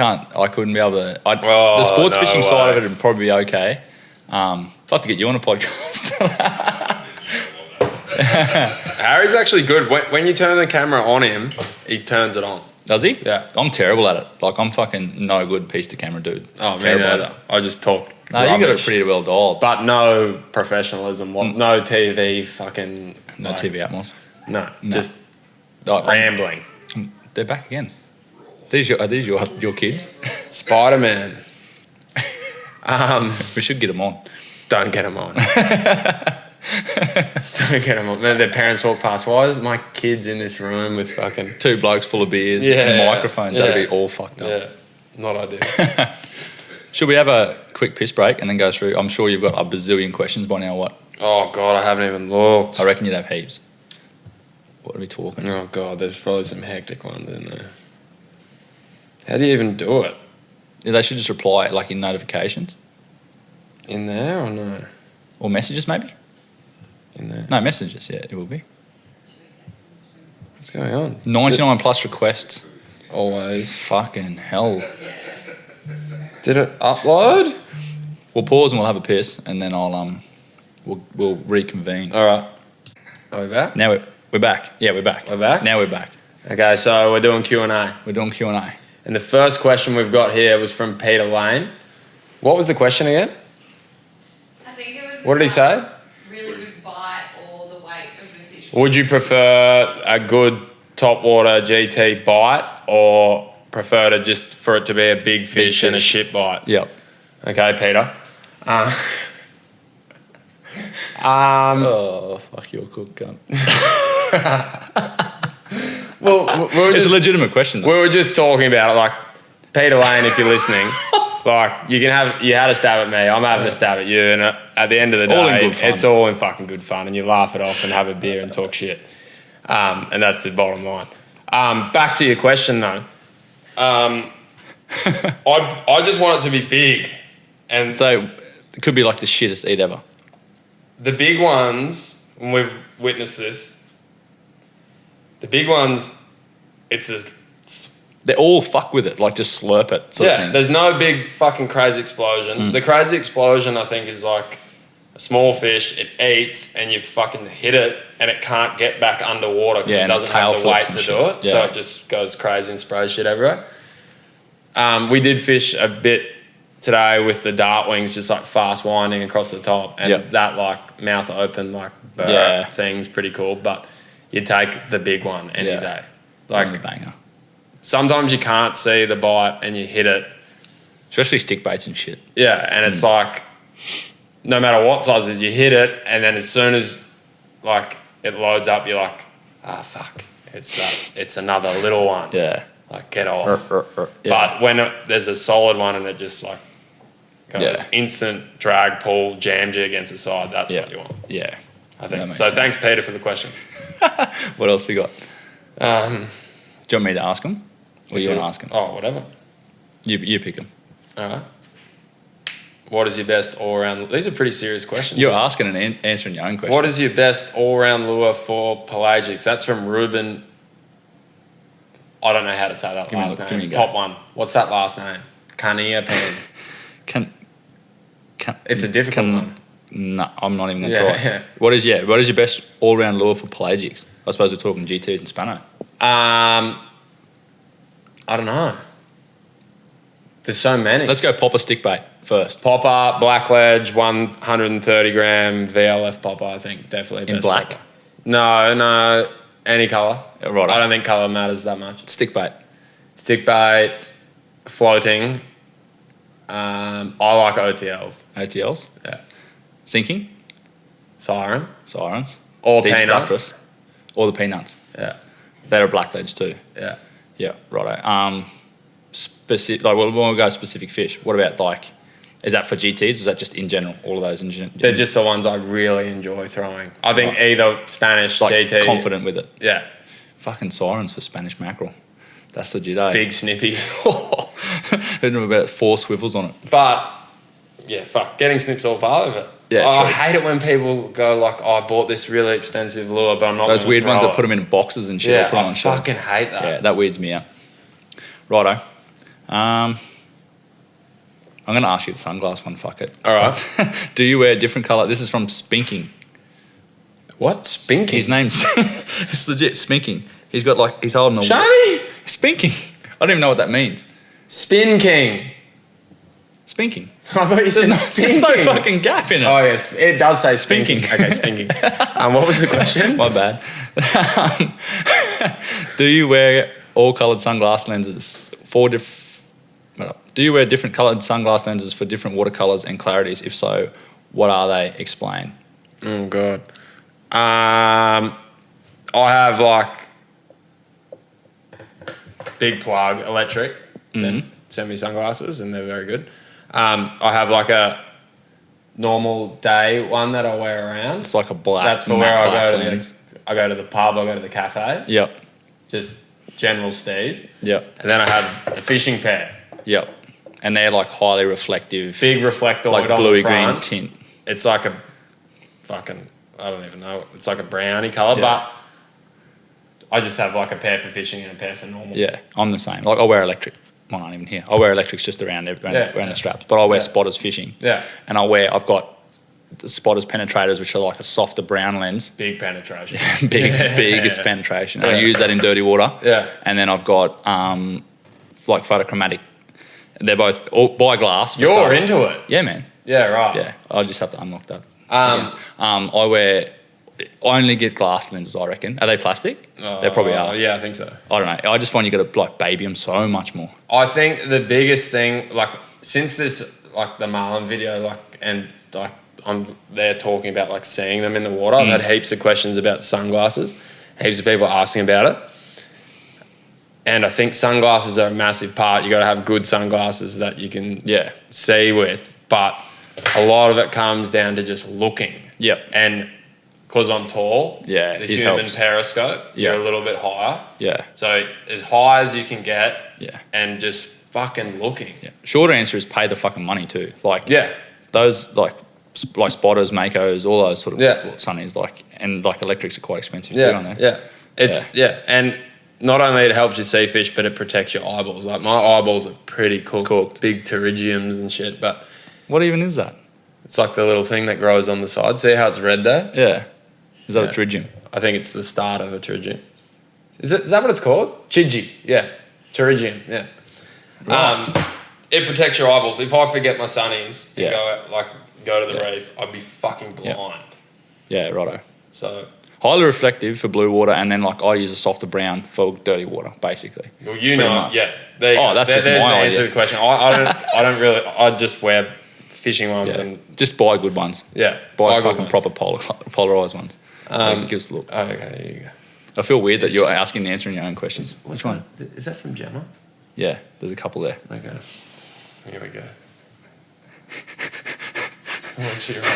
couldn't be able to. The sports fishing side of it would probably be okay. I'll have to get you on a podcast.
Harry's actually good. When you turn the camera on him, he turns it on.
Does he?
Yeah.
I'm terrible at it. Like, I'm fucking no good piece to camera dude.
Oh,
terrible
me
at
neither. I just talk.
No, you got it pretty well dialed.
But no professionalism. No TV fucking...
No TV Atmos.
No. Just
I'm
rambling.
They're back again. Are these your kids?
Spider-Man.
We should get them on.
Don't get them on. Don't get them on. Their parents walk past. Why is my kids in this room with fucking...
Two blokes full of beers and microphones? That'd be all fucked up.
Yeah. Not ideal.
Should we have a quick piss break and then go through? I'm sure you've got a bazillion questions by now. What?
Oh, God, I haven't even looked.
I reckon you'd have heaps. What are we talking?
Oh, God, there's probably some hectic ones in there. How do you even do it?
Yeah, they should just reply like in notifications.
In there or no?
Or messages maybe?
In there.
No, messages, yeah, it will be.
What's going on?
99 plus requests.
Always.
Fucking hell.
Did it upload?
We'll pause and we'll have a piss and then we'll reconvene.
All right. Are we back?
Now we're back. Yeah, we're back.
We're back?
Now we're back.
Okay, so we're doing Q&A.
We're doing Q&A.
And the first question we've got here was from Peter Lane. What was the question again?
I think it was.
What did he say?
Really good bite or the weight of the fish.
Would you prefer a good topwater GT bite or prefer to just for it to be a big fish and a shit bite?
Yep.
Okay, Peter.
Oh, fuck your cook, cunt.
Well,
It's a legitimate question, though.
we were just talking about it, like, Peter Lane, if you're listening, Like, you had a stab at me, I'm having a stab at you, and at the end of the
All in
day,
good fun.
it's all in fucking good fun, and you laugh it off and have a beer and talk shit. And that's the bottom line. Back to your question, though. I just want it to be big. And
So it could be like the shittest eat ever.
the big ones, and we've witnessed this, the big ones, it's a...
They all fuck with it, like just slurp it sort of thing.
there's no big fucking crazy explosion. The crazy explosion, I think, is like a small fish, it eats, and you fucking hit it, and it can't get back underwater because it
and
doesn't
tail
have the weight
flips
to
and
do
shit.
it. So it just goes crazy and sprays shit everywhere. We did fish a bit today with the dart wings, just like fast winding across the top, and that like mouth open, like thing's pretty cool. But you take the big one any day. Like,
banger.
sometimes you can't see the bite and you hit it.
Especially stick baits and shit.
Yeah, and it's like, no matter what size it is, you hit it, and then as soon as like it loads up, you're like, fuck, it's another little one.
Yeah.
Like, get off.
Yeah.
But when there's a solid one and it just like goes instant drag pull, jams you against the side, that's what you want.
Yeah.
I think. So thanks, Peter, for the question.
What else we got?
Do
Do you want me to ask him? Or you want to ask him?
Oh, whatever.
You pick him.
All right. What is your best all-round... These are pretty serious questions.
You're asking and answering your own question.
What is your best all-round lure for pelagics? That's from Ruben. I don't know how to say that last name. Top one. What's that last name? Kania Pan. It's a difficult one.
No, I'm not even going to try.
Yeah.
What is your best all-round lure for pelagics? I suppose we're talking GTs and Spano.
I don't know. There's so many.
Let's go popper stick bait first.
Popper, Blackledge, 130 gram VLF popper, I think. Definitely
In
best
black?
popper. No, any colour.
Right.
I don't think colour matters that much.
Stick bait.
Stick bait, floating. I like OTLs.
OTLs.
Yeah.
Sinking.
Siren.
Sirens.
Or
Deep
peanut.
structurous. Or the peanuts.
Yeah.
They're a blackledge too.
Yeah.
Yeah, righto. Specific, like, well, when we go specific fish, what about like, is that for GTs or is that just in general? All of those in general?
They're just the ones I really enjoy throwing. I think either Spanish,
like
GT.
confident with it.
Yeah.
Fucking sirens for Spanish mackerel. That's legit, eh?
Big snippy.
Heard them about 4 swivels on it.
But, yeah, fuck. Getting snips all part of it.
Yeah,
I
true.
hate it when people go like, I bought this really expensive lure, but I'm not
Those
gonna
weird
throw
ones that
it.
put them in boxes and shit.
Yeah,
put 'em
I
on shelves.
fucking hate that.
Yeah, that weirds me out. Righto. I'm going to ask you the sunglass one, fuck it.
All right.
Do you wear different colour? This is from Spinking.
What? Spinking?
His name's... it's legit, Spinking. He's got like... He's holding a...
Shiny?
Spinking. I don't even know what that means.
Spin King.
Spinking.
I thought you said Spinking.
There's no fucking gap in it.
Oh, yes. It does say
Spinking.
Spinking. Okay, Spinking. What was the question?
My bad. Do you wear all coloured sunglass lenses for Do you wear different coloured sunglass lenses for different watercolours and clarities? If so, what are they? Explain.
Oh, God. I have, like, big plug electric semi sunglasses, and they're very good. I have, like, a normal day one that I wear around.
It's like a black.
That's for where I go to the pub, I go to the cafe.
Yep.
Just general stees.
Yep.
And then I have a fishing pair.
Yep. And they're like highly reflective.
Big reflector
like
on
bluey
the front.
green tint.
It's like a fucking, I don't even know. It's like a brownie colour, but I just have like a pair for fishing and a pair for normal.
Yeah, I'm the same. Like I wear electric. Well, not even here. I wear electrics just around the straps, but I wear spotters fishing.
Yeah.
And I've got the spotters penetrators, which are like a softer brown lens.
Big penetration.
Biggest penetration. I use that in dirty water.
Yeah.
And then I've got like photochromatic. They're both all by glass.
You're into it.
Yeah, man.
Yeah, right.
Yeah, I just have to unlock that. I only get glass lenses, I reckon. Are they plastic? They probably are.
Yeah, I think so.
I don't know. I just find you got to like baby them so much more.
I think the biggest thing, like since this, like the Marlin video, like and like I'm there talking about like seeing them in the water. I've had heaps of questions about sunglasses. Heaps of people asking about it. And I think sunglasses are a massive part. You got to have good sunglasses that you can see with. But a lot of it comes down to just looking.
Yep.
And because I'm tall, the human
helps.
periscope, you're a little bit higher.
Yeah.
So as high as you can get.
Yeah.
And just fucking looking.
Yeah. Short answer is pay the fucking money too. Like those like spotters, Makos, all those sort of sunnies, like, and like electrics are quite expensive too, aren't they?
Yeah. It's and not only it helps you see fish, but it protects your eyeballs. Like my eyeballs are pretty cooked. Big pterygiums and shit. But
what even is that?
It's like the little thing that grows on the side. See how it's red there?
Yeah. Is that a pterygium?
I think it's the start of a pterygium. Is that what it's called? Chigi. Yeah. Pterygium. Yeah. Right. It protects your eyeballs. If I forget my sunnies and go to the reef, I'd be fucking blind.
Yeah, righto.
So
highly reflective for blue water, and then like I use a softer brown for dirty water, basically.
Well, there you go.
That's just
there's
my
the
idea.
answer to the question. I don't really. I just wear fishing ones and
just buy good ones.
Yeah,
buy fucking proper polarized ones. Give us a look.
Okay, there you go.
I feel weird that you're asking and answering your own questions.
Which one? Is that from Gemma?
Yeah, there's a couple there.
Okay. Here we go. What's she right?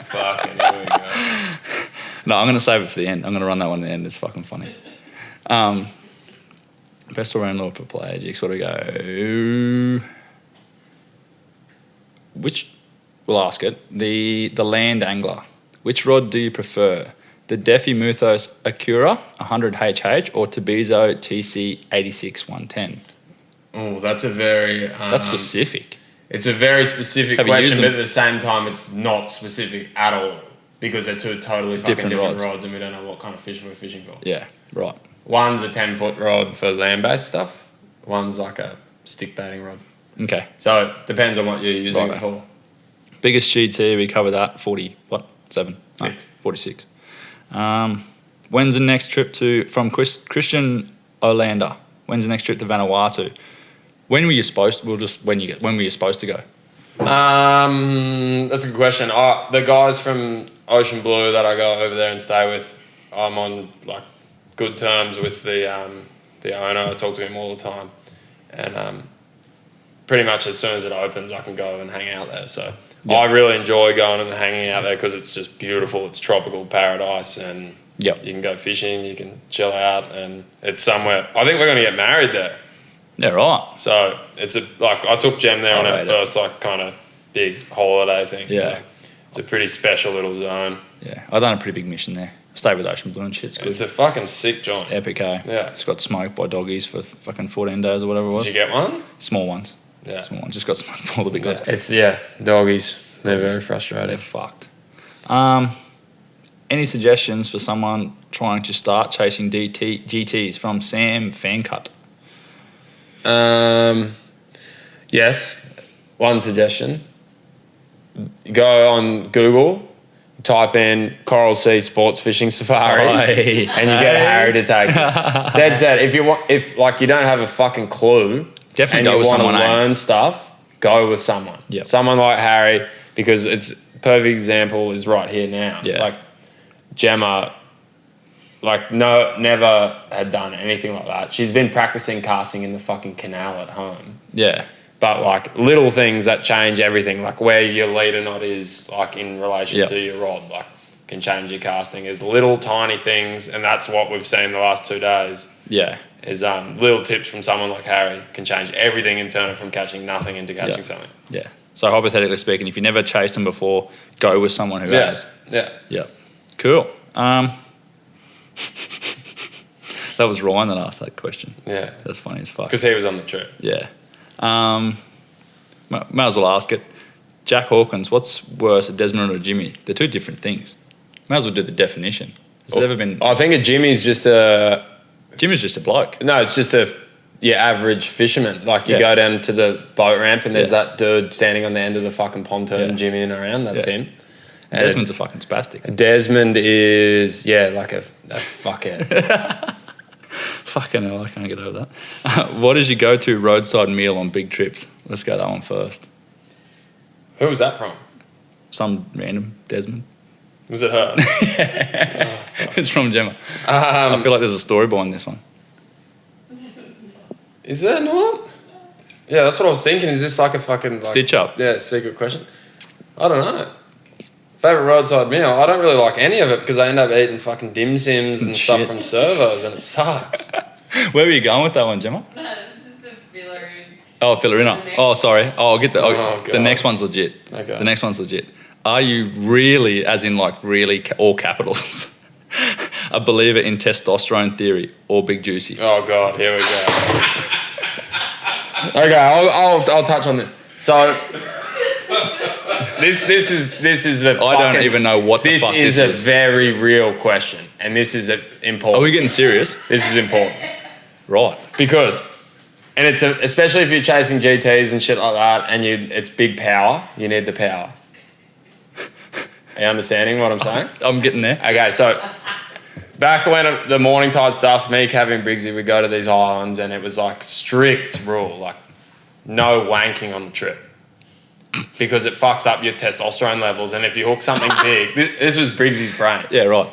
Fucking here we go.
No, I'm going to save it for the end. I'm going to run that one at the end. It's fucking funny. Best all-round lure for pelagics. What do we go? We'll ask it. The land angler. Which rod do you prefer? The Defi Muthos Acura 100HH or Tabizo TC 86 110?
Oh, that's a very...
that's specific.
It's a very specific question, but at the same time, it's not specific at all because they're two totally fucking different rods and we don't know what kind of fish we're fishing for.
Yeah, right.
One's a 10-foot rod for land-based stuff. One's like a stick baiting rod.
Okay.
So it depends on what you're using it for.
Biggest GT, we covered that, 47? 46. When's the next trip from Christian Olander? When's the next trip to Vanuatu? When were you supposed to, when were you supposed to go?
That's a good question. The guys from Ocean Blue that I go over there and stay with, I'm on like good terms with the owner. I talk to him all the time, and pretty much as soon as it opens, I can go and hang out there. So I really enjoy going and hanging out there because it's just beautiful. It's tropical paradise, and you can go fishing, you can chill out, and it's somewhere. I think we're going to get married there.
Yeah, right.
So it's I took Jem there on our first kind of big holiday thing.
Yeah.
So it's a pretty special little zone.
Yeah, I've done a pretty big mission there. Stayed with Ocean Blue and shit. It's good.
It's a fucking sick joint.
Epic, eh?
Yeah.
It's got smoked by doggies for fucking 14 days or whatever it was.
Did you get one?
Small ones.
Yeah.
Small ones. Just got smoked by all the big ones.
It's, doggies. They're very frustrating.
They're fucked. Any suggestions for someone trying to start chasing GTs from Sam Fancut?
Yes. One suggestion. Go on Google, type in Coral Sea Sports Fishing Safaris, and you get Harry to take it. Dead set. If you don't have a fucking clue,
definitely
and
go with
you want to
someone.
learn stuff, go with someone.
Yep.
Someone like Harry, because it's perfect example is right here now.
Yeah.
Like Gemma, never had done anything like that. She's been practicing casting in the fucking canal at home.
Yeah.
But little things that change everything, like where your leader knot is, in relation to your rod, can change your casting. There's little tiny things, and that's what we've seen the last 2 days.
Yeah.
Is little tips from someone like Harry can change everything and turn it from catching nothing into catching something.
Yeah. So hypothetically speaking, if you never chased them before, go with someone who has.
Yeah.
Yeah. Cool. That was Ryan that asked that question.
Yeah.
That's funny as fuck.
Because he was on the trip.
Yeah. Might as well ask it. Jack Hawkins, what's worse, a Desmond or a Jimmy? They're two different things. Might as well do the definition. Has it ever been...
I think a Jimmy's just a...
Jimmy's just a bloke.
No, it's just your average fisherman. You go down to the boat ramp and there's that dude standing on the end of the fucking pontoon jimmying around. That's him. And
Desmond's a fucking spastic.
Desmond is, like a fuckhead.
Fucking hell, I can't get over that. What is your go-to roadside meal on big trips? Let's go that one first.
Who was that from?
Some random Desmond.
Was it her?
It's from Gemma. I feel like there's a story behind this one.
Is there not? Yeah, that's what I was thinking. Is this like a fucking... Like,
Stitch up.
Yeah, secret question. I don't know. Favourite roadside meal? I don't really like any of it because I end up eating fucking dim sims and stuff from servos and it sucks.
Where were you going with that one, Gemma?
No, it's just a filler in.
Oh, Fillerina. Oh, sorry. Oh, I'll get the...
God.
The next one's legit.
Okay.
The next one's legit. Are you really, as in like really all capitals, a believer in testosterone theory or Big Juicy?
Oh God, here we go. Okay, I'll touch on this. So this is the.
I don't even know what the fuck this is.
This is a very real question, and this is important.
Are we getting serious?
This is important,
Right.
because, and it's especially if you're chasing GTs and shit like that, and it's big power. You need the power. Are you understanding what I'm saying?
I'm getting there.
Okay, so back when the morning tide stuff, me, Cav, and Briggsy would go to these islands, and it was like strict rule, like no wanking on the trip because it fucks up your testosterone levels. And if you hook something big, this was Briggsy's brain.
Yeah, right.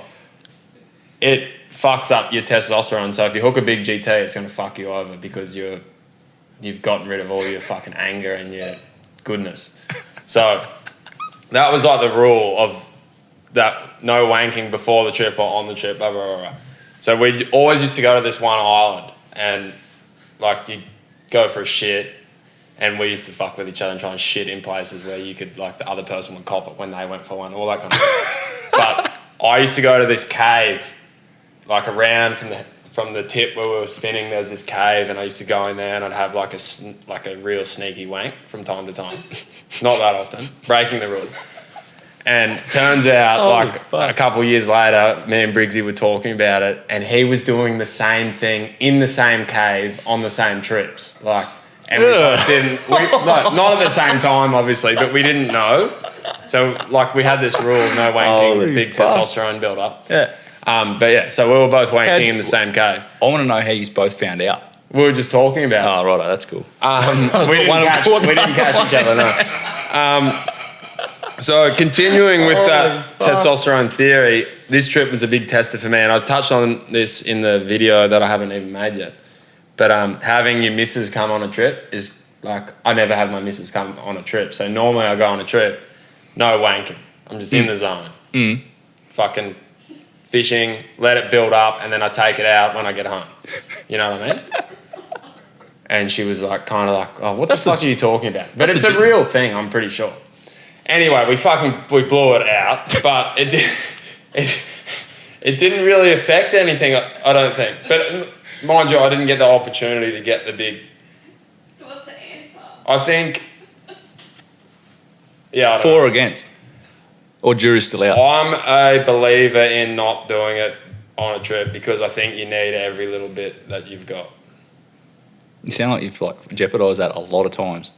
It fucks up your testosterone. So if you hook a big GT, it's going to fuck you over because you've gotten rid of all your fucking anger and your goodness. So that was like the rule of that no wanking before the trip or on the trip, blah, blah, blah, blah. So we always used to go to this one island and like you go for a shit and we used to fuck with each other and try and shit in places where you could, like the other person would cop it when they went for one, all that kind of stuff. But I used to go to this cave, like around from the tip where we were spinning, there was this cave and I used to go in there and I'd have like a real sneaky wank from time to time. Not that often, breaking the rules. And turns out, a couple of years later, me and Briggsy were talking about it, and he was doing the same thing in the same cave on the same trips. And we not at the same time, obviously, but we didn't know. So, we had this rule of no wanking, big testosterone build up.
Yeah.
But yeah, so we were both wanking in the same cave.
I want to know how you both found out.
We were just talking about it.
Oh, right, that's cool.
We didn't catch each other, no. So continuing with that testosterone theory, this trip was a big tester for me, and I touched on this in the video that I haven't even made yet. But having your missus come on a trip is I never have my missus come on a trip. So normally I go on a trip, no wanking. I'm just in the zone. Fucking fishing, let it build up, and then I take it out when I get home. You know what I mean? And she was oh, what the fuck are you talking about? But it's a real thing, I'm pretty sure. Anyway, we blew it out, but it didn't really affect anything, I don't think. But mind you, I didn't get the opportunity to get the big.
So what's the answer?
I think, yeah. I don't
For
know.
or against? Or jury's still out?
I'm a believer in not doing it on a trip because I think you need every little bit that you've got.
You sound like you've jeopardised that a lot of times.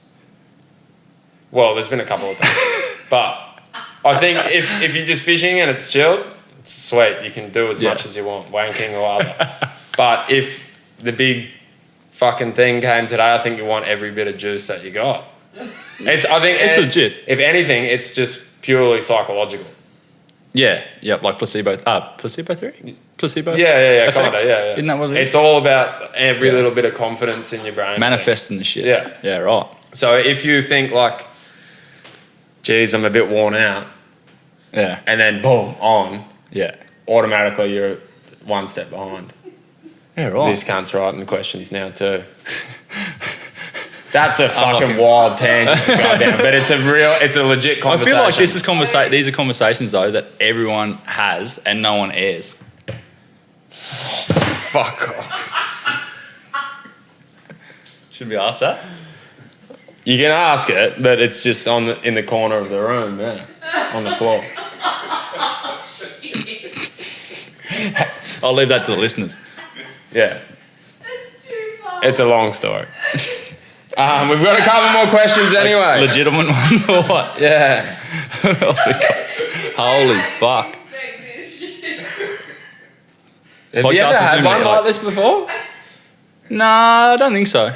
Well, there's been a couple of times. But I think if you're just fishing and it's chilled, it's sweet. You can do as much as you want, wanking or other. But if the big fucking thing came today, I think you want every bit of juice that you got. It's
legit.
If anything, it's just purely psychological.
Yeah, like placebo theory? Placebo?
Yeah,
effect?
kind of, yeah.
Isn't that what it is?
It's all about every little bit of confidence in your brain.
Manifesting the shit.
Yeah.
Yeah, right.
So if you think geez, I'm a bit worn out.
Yeah.
And then boom, on.
Yeah.
Automatically you're one step behind.
Yeah, right.
This cunt's writing the questions now too. That's a fucking wild tangent to go down, but it's a legit conversation.
I feel like these are conversations though that everyone has and no one airs.
Fuck off.
Should we ask that?
You can ask it, but it's just in the corner of the room, yeah, on the floor.
I'll leave that to the listeners.
Yeah.
It's too far.
It's a long story. We've got a couple more questions anyway.
Legitimate ones or what?
Yeah.
What else we got? Holy fuck.
Have you ever had one like this before?
Nah, I don't think so.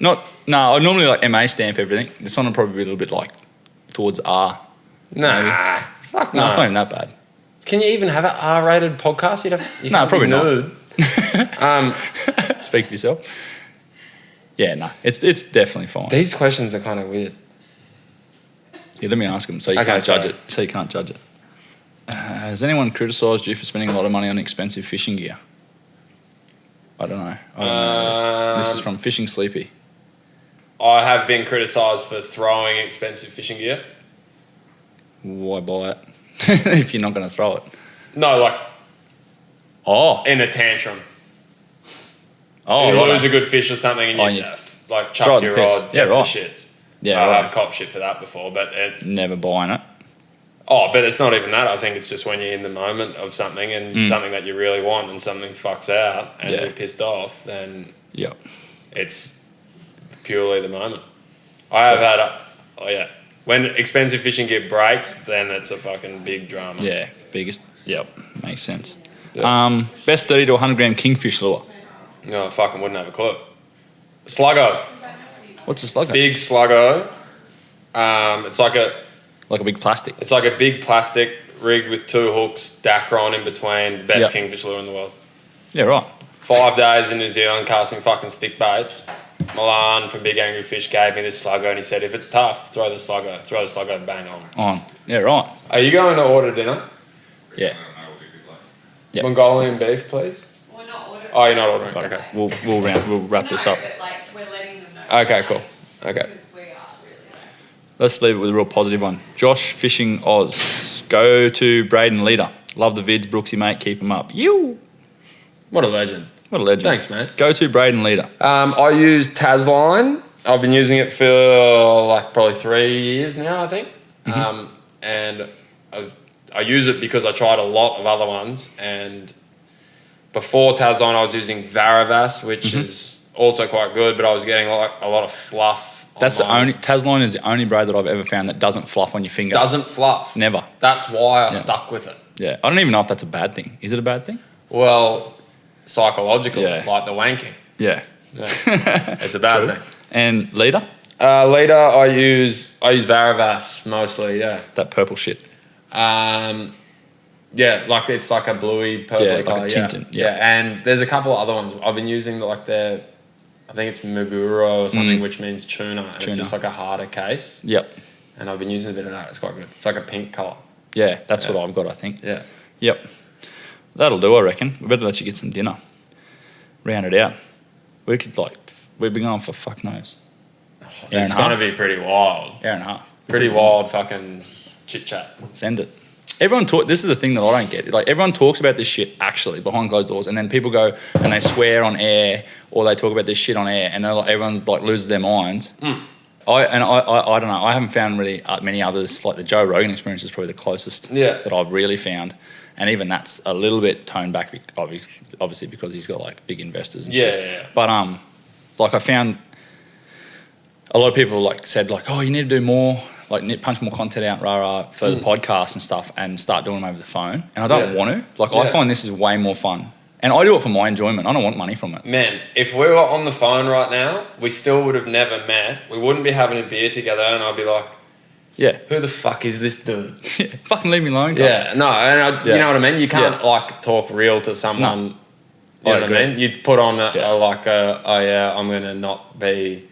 I normally MA stamp everything. This one will probably be a little bit towards R.
Nah. Fuck no.
No, it's not even that bad.
Can you even have an R-rated podcast?
No, probably not.
Nude.
Speak for yourself. Yeah, no, it's definitely fine.
These questions are kind of weird.
Yeah, let me ask them so you
Okay,
can't judge
sorry.
it. So you can't judge it. Has anyone criticised you for spending a lot of money on expensive fishing gear? I don't know. This is from Fishing Sleepy.
I have been criticised for throwing expensive fishing gear.
Why buy it if you're not going to throw it?
No, like
Oh,
in a tantrum.
oh,
You
right.
lose a good fish or something and you
yeah.
like
Throw
chuck
it
your
in the piss.
rod.
Yeah,
get the
right.
shit.
Yeah,
I've
right.
copped shit for that before, but
Never buying it.
but it's not even that. I think it's just when you're in the moment of something and something that you really want and something fucks out and
Yeah.
you're pissed off, then
Yep.
it's purely the moment. I have had when expensive fishing gear breaks, then it's a fucking big drama.
Yeah, biggest. Yep, makes sense.
Yeah.
Best 30 to 100 gram kingfish lure.
No, I fucking wouldn't have a clue. Sluggo.
What's a slugger?
Big sluggo. It's like
Like a big plastic.
a big plastic rigged with 2 hooks, Dacron in between, the best
Yep.
kingfish lure in the world.
Yeah, right.
5 days in New Zealand casting fucking stick baits. Milan from Big Angry Fish gave me this sluggo and he said, if it's tough, throw the sluggo, bang on.
On. Yeah, right.
Are you going to order dinner?
Yeah.
I don't know what we did like.
Yep.
Mongolian beef, please?
We're not ordering.
Oh, you're not ordering. Okay.
We'll wrap this up.
But like we're letting them know.
Okay, cool. Okay.
Because we are really like.
Let's leave it with a real positive one. Josh Fishing Oz. Go to Braden Leader. Love the vids, Brooksy, mate. Keep them up. You.
What a legend.
What a legend.
Thanks, man.
Go to Braden Leader.
I use Tasline. I've been using it for like probably 3 years now, I think. And I use it because I tried a lot of other ones. And before Tasline, I was using Varavas, which is also quite good, but I was getting like a lot of fluff.
That's
online.
the only Tasline is the only braid that I've ever found that doesn't fluff on your finger.
Doesn't fluff.
Never.
That's why I stuck with it.
Yeah. I don't even know if that's a bad thing. Is it a bad thing?
Well, psychological,
Yeah.
like the wanking.
Yeah.
Yeah. It's a bad
True.
thing.
And Leader?
Later, I use Varavas mostly. Yeah.
That purple shit.
Yeah, like it's like a bluey purple
Yeah, like a
colour.
tinted,
Yeah.
yeah.
And there's a couple of other ones. I've been using I think it's Meguro or something, which means tuna. And it's
Tuna.
just like a harder case.
Yep.
And I've been using a bit of that. It's quite good. It's like a pink colour.
Yeah, that's
Yeah.
what I've got, I think.
Yeah.
Yep. That'll do, I reckon. We better let you get some dinner. Round it out. We've been going for fuck knows. Hour and
It's
a
going to
half.
be pretty wild.
Hour and a half.
Pretty wild fucking chit chat.
Send it. This is the thing that I don't get. Like, everyone talks about this shit actually behind closed doors, and then people go and they swear on air, or they talk about this shit on air, and everyone like loses their minds. I don't know. I haven't found really many others. Like the Joe Rogan experience is probably the closest that I've really found, and even that's a little bit toned back, obviously because he's got like big investors and shit.
Yeah.
But like I found a lot of people like said like, oh, you need to do more, like punch more content out, for the podcast and stuff, and start doing them over the phone. And I don't want to. Like I find this is way more fun, and I do it for my enjoyment. I don't want money from it.
Man, if we were on the phone right now, we still would have never met. We wouldn't be having a beer together, and I'd be like,
Yeah.
who the fuck is this dude?
Fucking leave me alone. guy.
Yeah, no, and you know what I mean? You can't like talk real to someone. You know what I mean? You'd put on I'm going to not be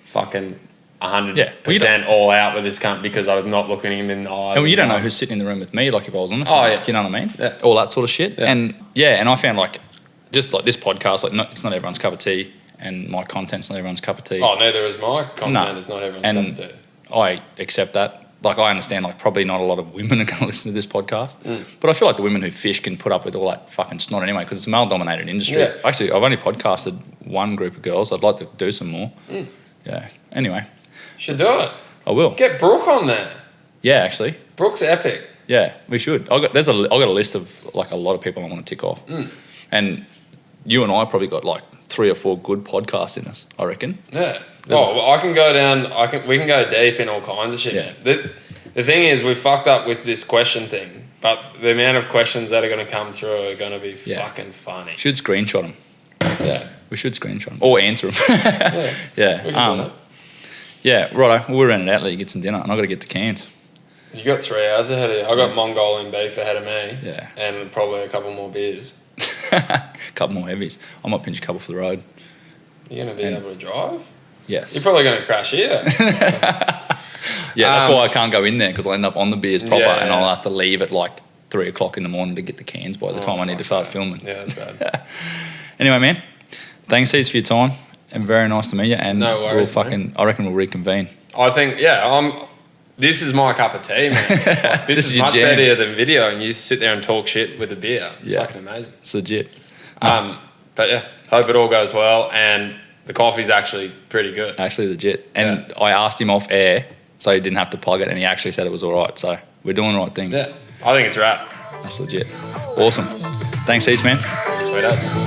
fucking 100% all out with this cunt because I'm not looking him in the eyes.
And you don't know who's sitting in the room with me, like if I was on the phone.
Oh, yeah.
Do you know what I mean?
Yeah.
All that sort of shit.
Yeah.
And I found like, just like this podcast, like it's not everyone's cup of tea, and my content's not everyone's cup of tea.
Oh, neither is my content.
No.
It's not everyone's cup of tea.
I accept that. Like I understand, like probably not a lot of women are going to listen to this podcast, but I feel like the women who fish can put up with all that fucking snot anyway because it's a male-dominated industry.
Yeah.
Actually, I've only podcasted one group of girls. I'd like to do some more. Yeah. Anyway,
Should do it.
I will.
Get Brooke on there.
Yeah, actually.
Brooke's epic.
Yeah, we should. I got a list of like a lot of people I want to tick off, and you and I probably got like 3 or 4 good podcasts in us. I reckon.
Yeah. Well, I can go down. We can go deep in all kinds of shit.
Yeah.
The thing is, we fucked up with this question thing, but the amount of questions that are going to come through are going to be fucking funny.
Should screenshot them.
Yeah.
We should screenshot them or answer them.
Yeah.
Yeah.
We can do that.
Yeah. Righto. We'll run it out. Let you get some dinner, and I got to get the cans.
You got 3 hours ahead of you. I got Mongolian beef ahead of me.
Yeah.
And probably a couple more beers.
A couple more heavies. I might pinch a couple for the road.
You're going to be able to drive?
Yes.
You're probably going to crash here.
Yeah, that's why I can't go in there, because I'll end up on the beers proper,
Yeah,
and
yeah.
I'll have to leave at like 3 o'clock in the morning to get the cans by the time I need to start filming.
Yeah, that's bad.
Anyway, man, thanks heaps for your time, and very nice to meet you. And
No worries,
I reckon we'll reconvene.
I think, this is my cup of tea, man. Like, this is
your
much
jam.
better than video, and you sit there and talk shit with a beer. It's
Yeah.
fucking amazing.
It's legit.
But yeah, hope it all goes well, and the coffee's actually pretty good.
Actually legit. And I asked him off air, so he didn't have to plug it, and he actually said it was all right. So we're doing the right things.
Yeah, I think it's rad.
That's legit. Awesome. Thanks heaps, man.
Sweet as.